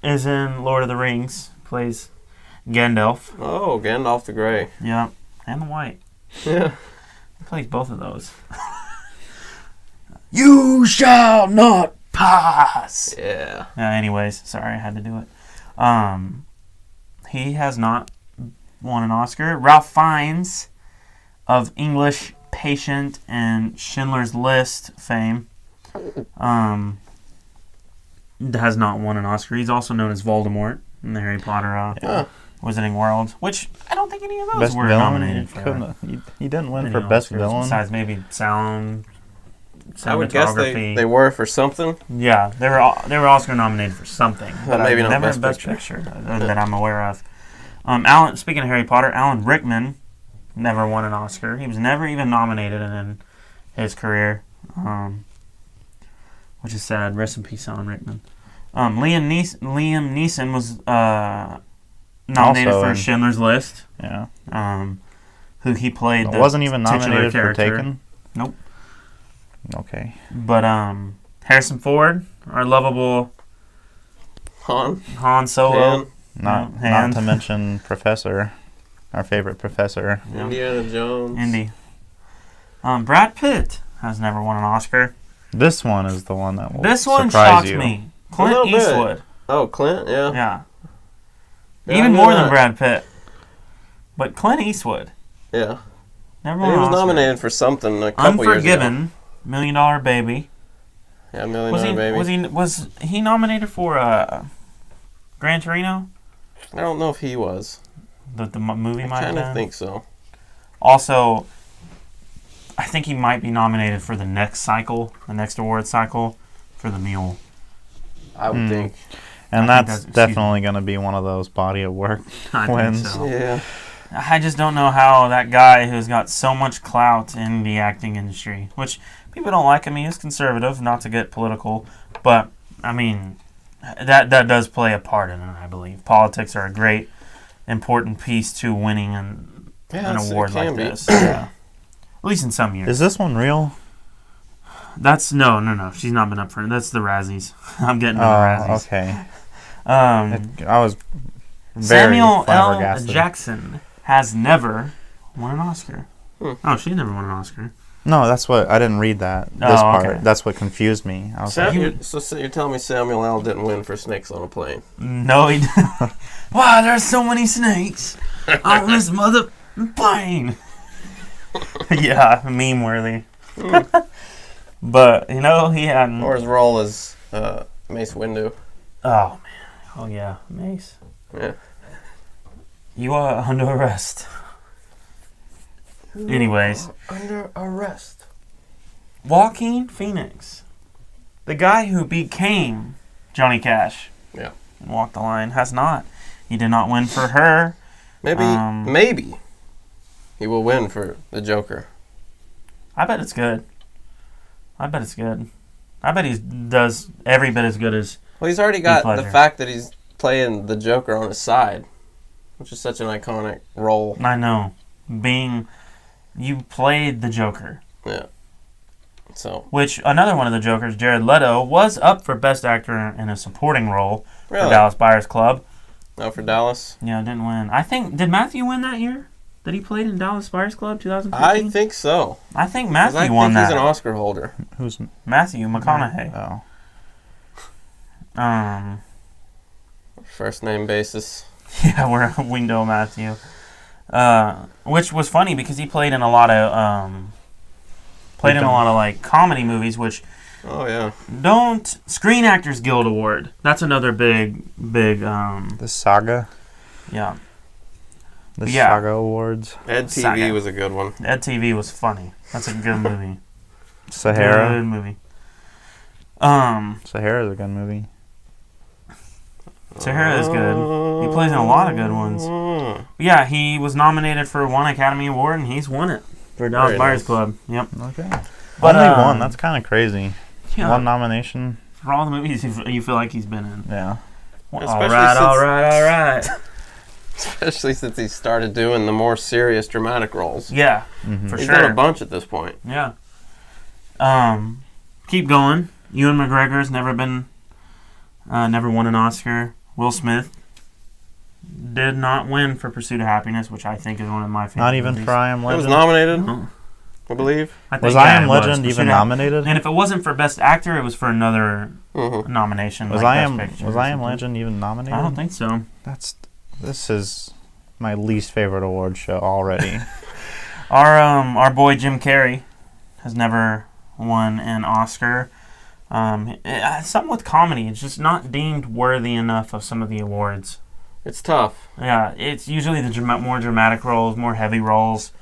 is in Lord of the Rings, plays Gandalf. Oh, Gandalf the Grey. Yeah, and the White. Yeah. He plays both of those. You shall not pass. Yeah. Anyways, sorry, I had to do it. He has not won an Oscar. Ralph Fiennes of English Patient and Schindler's List fame has not won an Oscar. He's also known as Voldemort in the Harry Potter Wizarding World, which I don't think any of those Best were villain, nominated for. He didn't win for Best Oscars, Villain. besides maybe sound, cinematography. I would guess they were for something. Yeah, they were Oscar nominated for something, but maybe not never Best Picture that I'm aware of. Speaking of Harry Potter, Alan Rickman never won an Oscar. He was never even nominated in his career, which is sad. Rest in peace, Alan Rickman. Liam Neeson was nominated Also for Schindler's List. Yeah. Who he played. Wasn't even nominated for character. Taken? Nope. Okay. But Harrison Ford, our lovable Han Solo. Not to mention Professor, our favorite professor. Indiana Jones. Indy. Brad Pitt has never won an Oscar. This one is the one that will This one surprise shocked you. me. Clint Eastwood. Oh, Clint, yeah. Yeah. Yeah, Even I knew more than that. Brad Pitt. But Clint Eastwood. Yeah. Never And won he an was Oscar. nominated for something a couple years ago. Unforgiven. $1 Million Baby. Yeah, $1 Million Baby. Was he nominated for Gran Torino? I don't know if he was. The movie I might have kind been. of think so. Also, I think he might be nominated for the next award cycle, for The Mule. I would think. And I think that's that's- definitely going to be one of those body of work I wins. think so. Yeah. I just don't know how that guy who's got so much clout in the acting industry, which people don't like him. He is conservative, not to get political, but I mean, that does play a part in it. I believe politics are a great, important piece to winning an award like this. Yeah. At least in some years. Is this one real? That's no. She's not been up for it. That's the Razzies. I'm getting to the Oh, Razzies. okay. Um, I was very Samuel L. flabbergasted. Jackson has never won an Oscar. Oh, she never won an Oscar. No, that's what I didn't read that. This Oh, part. okay. That's what confused me. I was like, You're telling me Samuel L. didn't win for Snakes on a Plane? No, he didn't. Wow, there's so many snakes on this mother plane. Yeah, meme worthy. But, he hadn't. Or his role as Mace Windu. Oh, man. Oh, yeah. Mace. Yeah. You are under arrest. Anyways. Under arrest. Joaquin Phoenix. The guy who became Johnny Cash. Yeah. And Walk the Line has not. He did not win for her. Maybe he will win for the Joker. I bet it's good. I bet he does every bit as good as... Well, he's already got Heath the Ledger. fact that he's playing the Joker on his side, which is such an iconic role. I know. You played the Joker. Yeah. So. Which, another one of the Jokers, Jared Leto, was up for Best Actor in a Supporting Role Really? for Dallas Buyers Club. No, for Dallas? Yeah, didn't win. I think... Did Matthew win that year? That he played in Dallas Buyers Club 2015? I think so. I think 'Cause Matthew I won think that. he's an Oscar holder. who's Matthew McConaughey. Oh. First name basis. Yeah, we know Matthew. Which was funny because he played in a lot of like comedy movies, which Oh yeah. don't Screen Actors Guild Award. That's another big The Saga. yeah. The Yeah. Saga Awards. Ed TV Saga. was a good one. Ed TV was funny. That's a good movie. Sahara. Good movie. Sahara's a good movie. Sahara is good. He plays in a lot of good ones. Yeah, he was nominated for one Academy Award and he's won it for Dallas Very Buyers nice. Club. Yep. Okay. But, Only one. That's kind of crazy. Yeah, One nomination. for all the movies you feel like he's been in. Yeah. Especially All since- right. Especially since he started doing the more serious dramatic roles. Yeah, Mhm. for He's sure. done a bunch at this point. Yeah. Keep going. Ewan McGregor's never won an Oscar. Will Smith did not win for Pursuit of Happiness, which I think is one of my favorite Not even movies. for I Am It was Legend. nominated, No. I believe. I think, Was I Am it Legend Pursuit even of- nominated? And if it wasn't for Best Actor, it was for another Mm-hmm. nomination. Was like I Best Am Picture Was or I Am something. Legend even nominated? I don't think so. This is my least favorite award show already. Our boy Jim Carrey has never won an Oscar. Something with comedy. It's just not deemed worthy enough of some of the awards. It's tough. Yeah, it's usually the more dramatic roles, more heavy roles.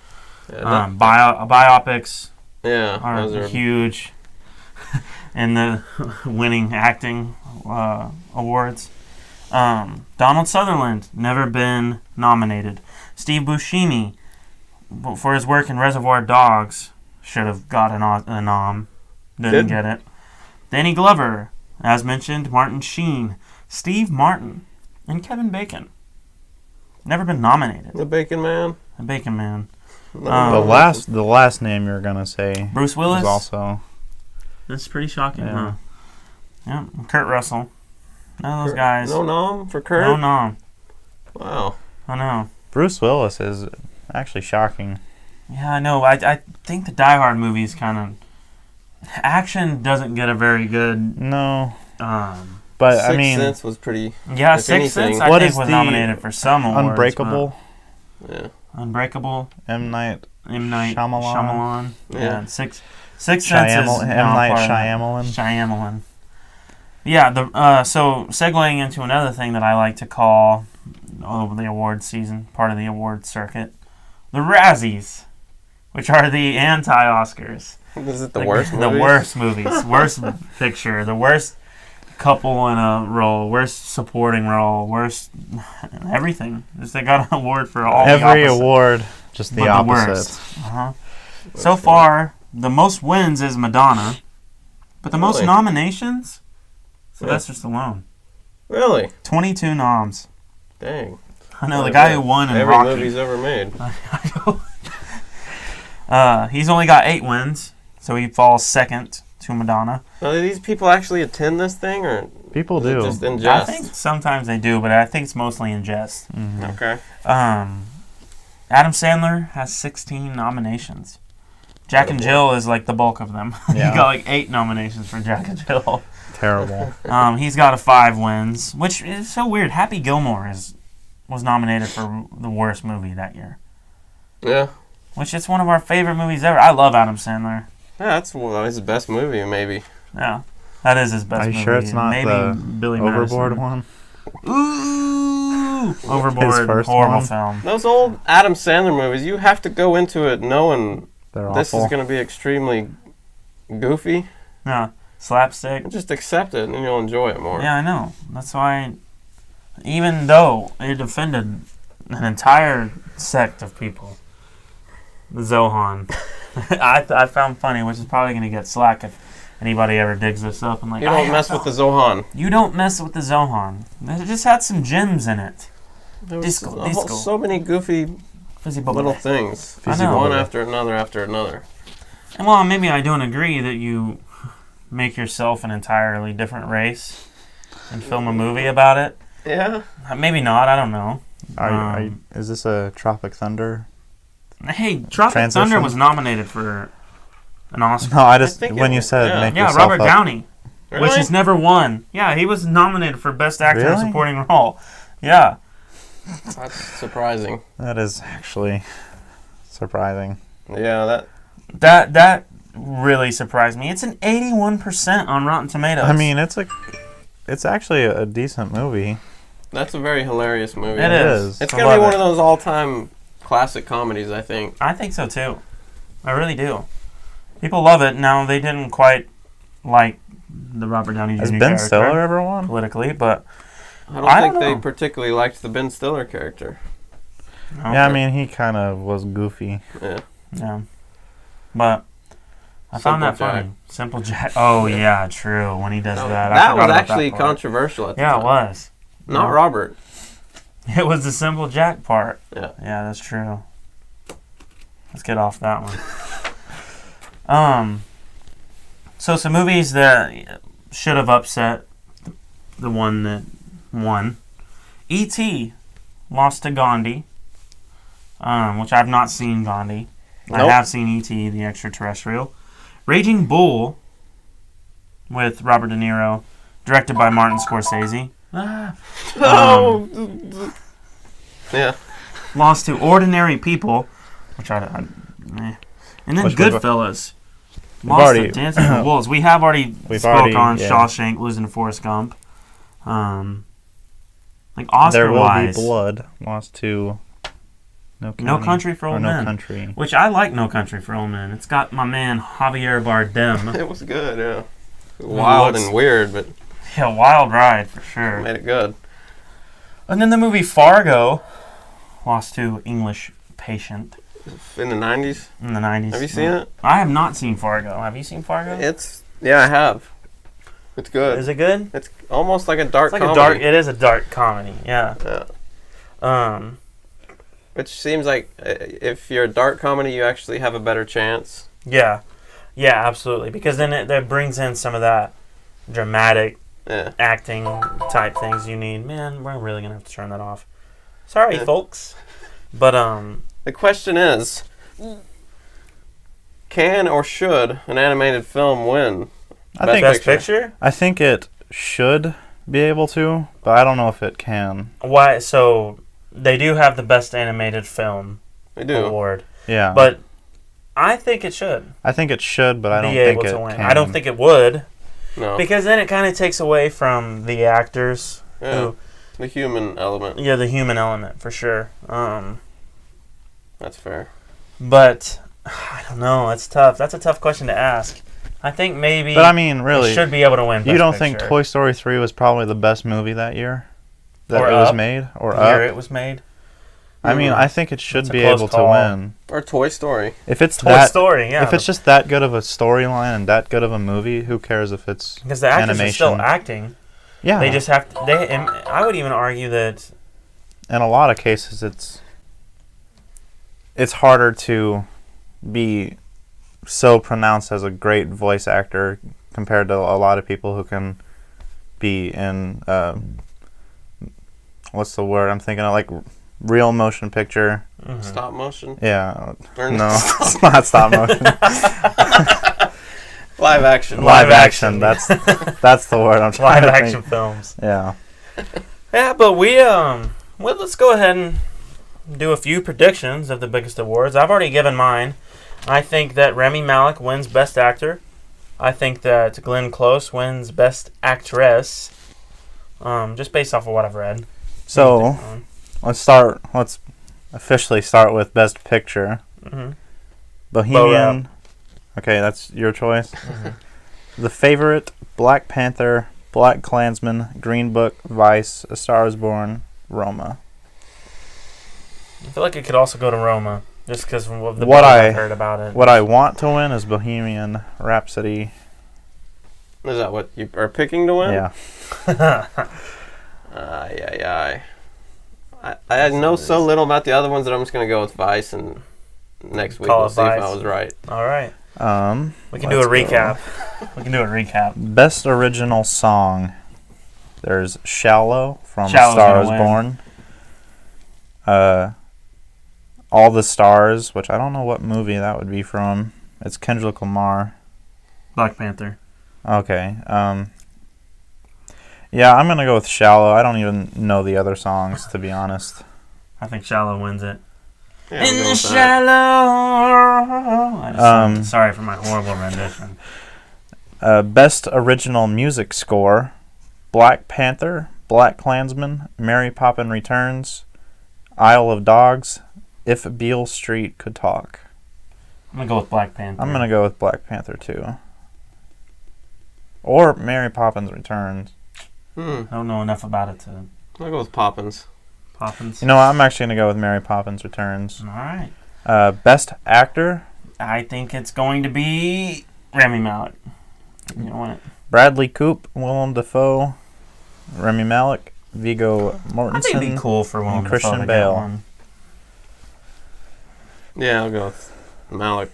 Yeah, Biopics yeah, are those are huge in the winning acting awards. Donald Sutherland, never been nominated. Steve Buscemi, for his work in Reservoir Dogs, should have got a nom. Didn't get it. Danny Glover, as mentioned, Martin Sheen, Steve Martin, and Kevin Bacon. Never been nominated. The Bacon Man. The Bacon Man. The last name you're gonna say Bruce Willis. is also That's pretty shocking, Yeah. huh? Yeah. Kurt Russell. None of those guys. No nom for Kurt? No nom. Wow. I know. Bruce Willis is actually shocking. Yeah, I know. I think the Die Hard movies kind of... Action doesn't get a very good... No, Um, but Sixth I mean, Sense was pretty. yeah, If Sixth anything- Sense, I What think, is was the nominated for some awards. Unbreakable, Yeah. but Unbreakable. M Night M. Night Shyamalan. Shyamalan. Yeah. Yeah. Sixth Sense is... M Night part of that. Shyamalan. Shyamalan. Yeah, so segueing into another thing that I like to call the award season, part of the award circuit. The Razzies, which are the anti-Oscars. Is it the worst The movies? worst movies. Worst picture. The worst couple in a role. Worst supporting role. Worst everything. Just they got an award for all Every the opposite, award, just the but opposite. worst. So far, the most wins is Madonna, but the most Really? nominations, Sylvester Stallone. Really? 22 noms. Dang. I know the guy who won in every Rocky. movie's ever made. He's only got 8 wins, so he falls second to Madonna. Now, do these people actually attend this thing, or People is it do. just in I jest? think sometimes they do, but I think it's mostly in jest. Okay. Adam Sandler has 16 nominations. Jack and Jill is like the bulk of them. Yeah. He got like 8 nominations for Jack and Jill. Terrible. He's got 5 wins, which is so weird. Happy Gilmore was nominated for the worst movie that year, Yeah. which is one of our favorite movies ever. I love Adam Sandler. Yeah, that's his best movie, maybe. Yeah, that is his best Are you movie. sure it's not Maybe the Billy Overboard Madison. one? Ooh, Overboard, first horrible one? film. Those old Adam Sandler movies, you have to go into it knowing They're this awful. is going to be extremely goofy. No, slapstick. Just accept it, and you'll enjoy it more. Yeah, I know. That's why, even though it offended an entire sect of people, the Zohan, I found funny, which is probably going to get slack if anybody ever digs this up. I'm like, You don't mess with the Zohan. You don't mess with the Zohan. It just had some gems in it. There was Disco. so many goofy Fizzy bubble. little things. I know. One after another after another. And well, maybe I don't agree that you make yourself an entirely different race and film a movie about it. Yeah. Maybe not. I don't know. Is this a Tropic Thunder? Hey, Tropic Transition? Thunder was nominated for an Oscar. No, I just think when it- you said yeah. make Yeah, yourself Robert up. Downey, Really? which has never won. Yeah, he was nominated for Best Actor in a Really? Supporting Role. Yeah. That's surprising. That is actually surprising. Yeah, That really surprised me. It's an 81% on Rotten Tomatoes. I mean, it's actually a decent movie. that's a very hilarious movie. It is. It's I going to be love one it. of those all-time classic comedies, I think. I think so too. I really do. People love it. Now, they didn't quite like the Robert Downey Jr. Has Ben character Stiller ever won? politically, but I don't I think don't they know. particularly liked the Ben Stiller character. Yeah, I mean, he kind of was goofy. Yeah. yeah. But I found that Simple funny. Simple Jack. Oh yeah, true. When he does that, I That forgot was about actually that part. controversial at the Yeah, time. it was. Not Robert. It was the Simple Jack part. Yeah. Yeah, that's true. Let's get off that one. So some movies that should have upset the one that won. E.T. lost to Gandhi, which I've not seen Gandhi. I Nope. have seen E.T. the Extraterrestrial. Raging Bull with Robert De Niro, directed by Martin Scorsese. Oh. Yeah. Lost to Ordinary People, which and then Which we've- Goodfellas. we've Lost already- to Dancing with Wolves. We have already We've spoke already- on yeah. Shawshank losing to Forrest Gump. Like There will be Oscar-wise, blood. Lost to No Country for or Old No Men. Country. Which I like No Country for Old Men. It's got my man Javier Bardem. It was good, yeah. Wild looks- and weird, but Yeah, wild ride for sure. made it good. And then the movie Fargo lost to English Patient In the 90s. in the 90s. Have you seen it? I have not seen Fargo. Have you seen Fargo? Yeah, I have. It's good. Is it good? It's almost like a dark It's like comedy. it is a dark comedy, yeah. Yeah. Which seems like if you're a dark comedy, you actually have a better chance. Yeah. Yeah, absolutely. Because then that brings in some of that dramatic Yeah. acting type things you need. Man, we're really going to have to turn that off. Sorry, Yeah. folks. But, The question is, can or should an animated film win I think Best Picture? I think it should be able to, but I don't know if it can. Why? So, they do have the Best Animated Film We do. award. Yeah, But I think it should I think it should, but I don't be think able it to win. can. I don't think it would. No. Because then it kind of takes away from the actors Yeah. who, The human element. Yeah, the human element for sure. That's fair. But I don't know. It's tough. That's a tough question to ask. I think maybe. But I mean, really, they should be able to win. you Best don't Picture. think Toy Story 3 was probably the best movie that year that Or it was Up. made, or The Up? year it was made? I mean, I think it should That's a be close able call. to win. Or Toy Story. If it's Toy that, Story, yeah. if it's just that good of a storyline and that good of a movie, who cares if it's because the actors animation? are still acting. Yeah, They just have to. And I would even argue that in a lot of cases, it's harder to be so pronounced as a great voice actor compared to a lot of people who can be in what's the word I'm thinking of, like real motion picture. Stop motion. Yeah, Or no, it's not stop motion. Live action. Live Live action. action. That's the word I'm trying live to action think. films. Yeah. Yeah, but well, let's go ahead and do a few predictions of the biggest awards. I've already given mine. I think that Rami Malek wins Best Actor. I think that Glenn Close wins Best Actress. Just based off of what I've read. So let's officially start with Best Picture. Mm-hmm. Bohemian. Okay, that's your choice. Mm-hmm. The Favorite, Black Panther, Black Klansman, Green Book, Vice, A Star Is Born, Roma. I feel like it could also go to Roma, just because of the What buzz I- I've heard about it. What I want to win is Bohemian Rhapsody. Is that what you are picking to win? Yeah. I know so little about the other ones that I'm just going to go with Vice, and next week Call we'll it see if Vice. I was right. All right. We can let's do a go. recap. We can do a recap. Best Original Song. There's Shallow from Shallow's Star gonna Is win. Born. All the Stars, which I don't know what movie that would be from. It's Kendrick Lamar. Black Panther. Okay. Yeah, I'm going to go with Shallow. I don't even know the other songs, to be honest. I think Shallow wins it. Yeah, I'm In going the with that. shallow. Sorry for my horrible rendition. Best Original Music Score. Black Panther, Black Klansman, Mary Poppin Returns, Isle of Dogs, If Beale Street Could Talk. I'm going to go with Black Panther. I'm going to go with Black Panther, too. Or Mary Poppins Returns. I don't know enough about it to I'll go with Poppins. Poppins. You know what? I'm actually going to go with Mary Poppins Returns. All right. Best Actor. I think it's going to be Rami Malek. You don't want it. Bradley Coupe, Willem Dafoe, Rami Malek, Viggo I think it'd Mortensen. be cool for Willem and Dafoe Christian to get Bale. one. Yeah, I'll go with Malik.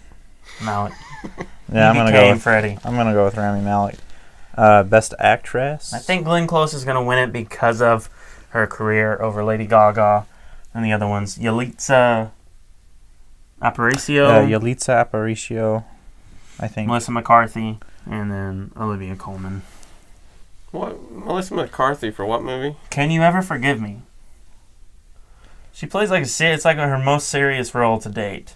Malek. Yeah, I'm BBK gonna go and with Freddie. Rami Malek. Best Actress. I think Glenn Close is going to win it because of her career over Lady Gaga and the other ones. Yalitza Aparicio, Yalitza Aparicio, I think. Melissa McCarthy, and then Olivia Colman. What? Melissa McCarthy for what movie? Can You Ever Forgive Me? She plays like it's like her most serious role to date.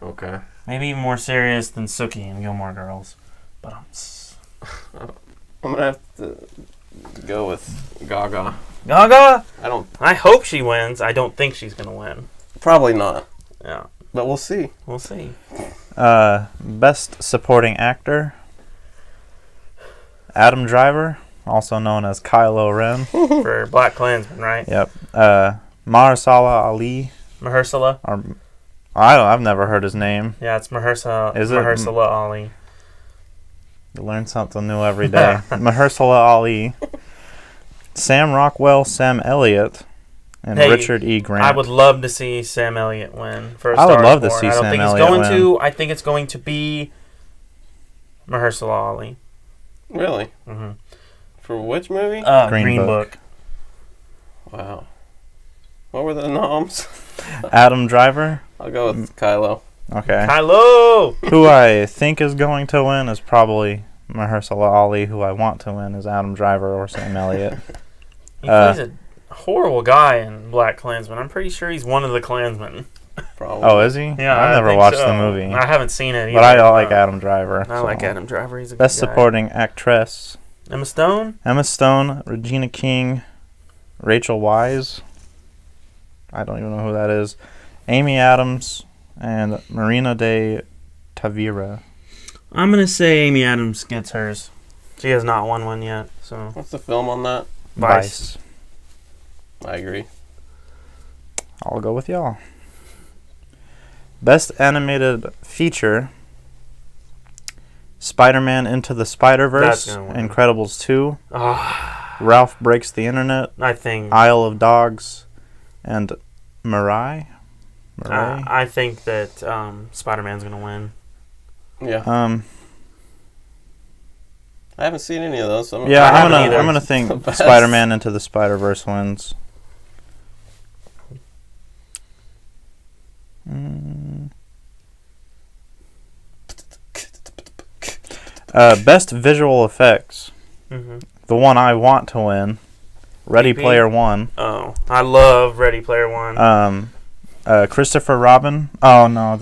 Okay. Maybe even more serious than Sookie in Gilmore Girls. But I'm gonna have to go with Gaga. Gaga? I don't. I hope she wins. I don't think she's going to win. Probably not. Yeah, But we'll see. we'll see. Best Supporting Actor. Adam Driver, also known as Kylo Ren. For Black Klansman, right? Yep. Mahershala Ali. Mahershala? Or I've never heard his name. Yeah, it's Mahershala. Is it? Mahershala Ali. You learn something new every day. Mahershala Ali. Sam Rockwell, Sam Elliott, and Hey, Richard E. Grant. I would love to see Sam Elliott win for a I would Star love to Wars. see I don't Sam think Elliott it's going win. to. I think it's going to be Mahershala Ali. Really? Mm-hmm. For which movie? Green Green Book. Book. Wow. What were the noms? Adam Driver. I'll go with Kylo. Okay. Hello. Who I think is going to win is probably Mahershala Ali. Who I want to win is Adam Driver or Sam Elliott. He plays a horrible guy in Black Klansman. I'm pretty sure he's one of the Klansmen. Probably. Oh, is he? Yeah, I've I never think watched so. the movie. I haven't seen it either. But I like Adam Driver. I so. like Adam Driver. He's a Best good guy. Supporting Actress. Emma Stone. Emma Stone, Regina King, Rachel Weisz. I don't even know who that is. Amy Adams and Marina de Tavira. I'm going to say Amy Adams gets hers. She has not won one yet, so. What's the film on that? Vice. I agree. I'll go with y'all. Best animated feature: Spider-Man Into the Spider-Verse, That's gonna win. Incredibles 2, Ah, Ralph Breaks the Internet, I think. Isle of Dogs, and Mirai. I think that Spider-Man's going to win. Yeah. I haven't seen any of those. So Yeah, I haven't either. I'm gonna think Spider-Man Into the Spider-Verse wins. Best visual effects. Mm-hmm. The one I want to win, Ready PP? Player One. Oh, I love Ready Player One. Christopher Robin. Oh no,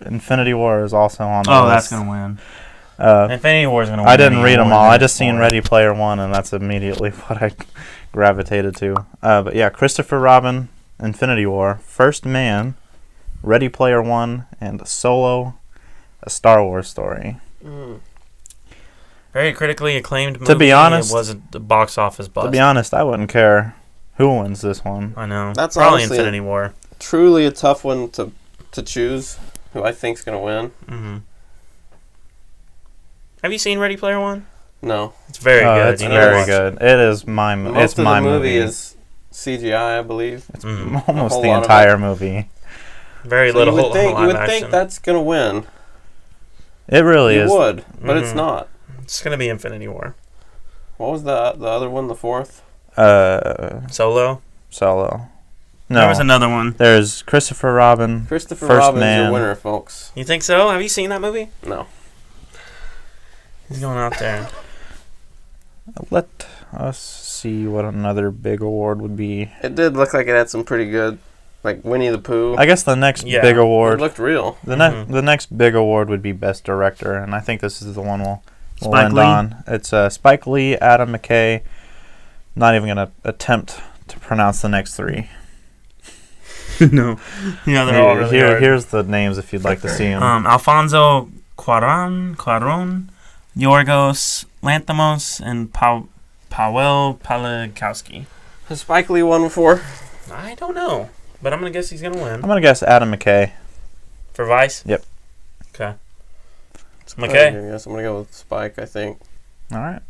Infinity War is also on the list. That's going to win. Infinity War is going to win. I didn't read them all. I Infinity just seen War. Ready Player One, and that's immediately what I gravitated to. But yeah, Christopher Robin, Infinity War, First Man, Ready Player One, and Solo, A Star Wars Story. Very critically acclaimed movie. To be honest, it wasn't the box office bust. To be honest, I wouldn't care who wins this one. I know. That's probably honestly Infinity War. Truly a tough one to choose. Who I think's gonna win? Mm-hmm. Have you seen Ready Player One? No. It's very good. It's You need to very watch good. It is my Most it's of my the movie is CGI, I believe. It's Mm. almost whole the lot of entire movie. Very So little you would think live think action. that's gonna win. It really You is. would, but it's Mhm. not. It's gonna be Infinity War. What was the other one? The fourth? Solo. Solo. There No, was another one. there's Christopher Robin. Christopher First Robin's Man. your winner, folks. You think so? Have you seen that movie? No. He's going out there. Let us see what another big award would be. It did look like it had some pretty good, like Winnie the Pooh. I guess the next Yeah. big It award, looked real. the next big award would be Best Director, and I think this is the one we'll Spike end Lee? on. It's Spike Lee, Adam McKay. Not even gonna attempt to pronounce the next three. No. Yeah, they're all really hard. Here's the names if you'd like to see them. Alfonso Cuarón, Yorgos Lanthimos, and Paweł Palikowski. Has Spike Lee won before? I don't know, but I'm gonna guess he's gonna win I'm gonna guess Adam McKay. for Vice. Yep. Okay. It's I McKay. guess I'm gonna go with Spike. I think. All right.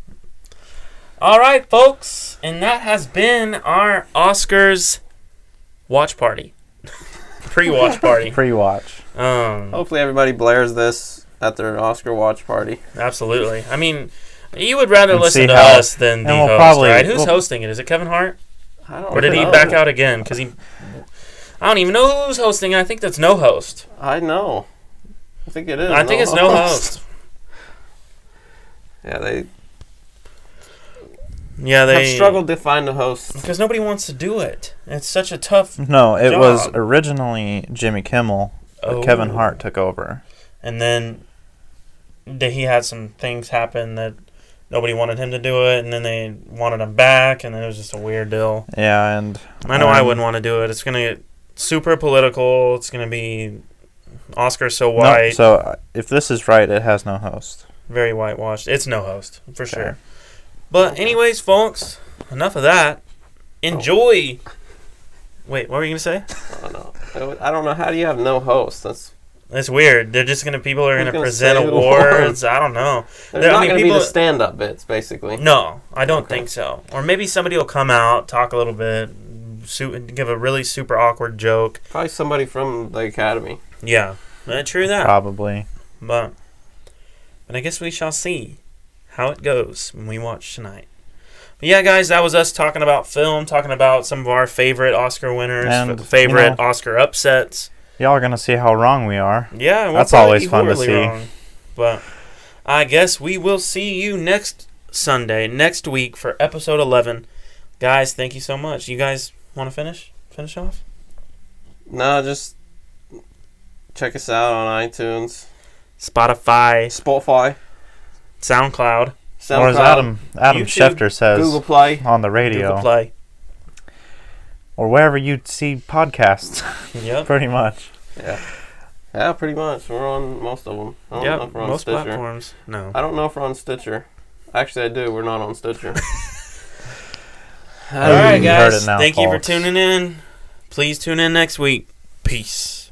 All right, folks, and that has been our Oscars watch party, pre-watch party. Pre-watch. Hopefully, everybody blares this at their Oscar watch party. Absolutely. I mean, you would rather And listen see to how- us than the and we'll host, probably- right? Who's we'll- hosting it? Is it Kevin Hart? I don't. Or did he know. back out again? Because I don't even know who's hosting. I think that's no host. I know. I think it is. I think it's no host. Yeah, they Yeah, have they struggled to find a host. because nobody wants to do it. It's such a tough. No, it was job. originally Jimmy Kimmel, but Kevin Hart took over. And then he had some things happen that nobody wanted him to do it, and then they wanted him back, and then it was just a weird deal. Yeah, and I know I wouldn't want to do it. It's gonna get super political. It's gonna be Oscar so white, No, so if this is right, it has no host. very whitewashed. It's no host for Okay. sure. But anyways, folks, enough of that. Enjoy. Wait, what were you gonna say? I don't know. I don't know. How do you have no host? It's weird. They're just people are Who's gonna gonna present say the awards. I don't know. There's I not mean, going to be people- the stand-up bits, basically. No, I don't Okay. think so. Or maybe somebody will come out, talk a little bit, give a really super awkward joke. Probably somebody from the Academy. Yeah, true that. Probably. But I guess we shall see how it goes when we watch tonight. But yeah, guys, that was us talking about film, talking about some of our favorite Oscar winners, And, favorite you know- Oscar upsets. Y'all are gonna see how wrong we are. Yeah, we'll That's probably always be fun to horribly see. wrong. But I guess we will see you next Sunday, next week for episode 11. Guys, thank you so much. You guys want to finish off? No, just check us out on iTunes, Spotify, Spotify, SoundCloud, SoundCloud, Or as Adam YouTube, Schefter says Google Play. on the radio. Google Play. or wherever you see podcasts. Yep. Pretty much. Yeah. Yeah, pretty much. We're on most of them. I don't know if we're on most Stitcher. platforms. No. I don't know if we're on Stitcher. Actually, I do. We're not on Stitcher. All right, You heard guys. it now, Thank you for folks. tuning in. Please tune in next week. Peace.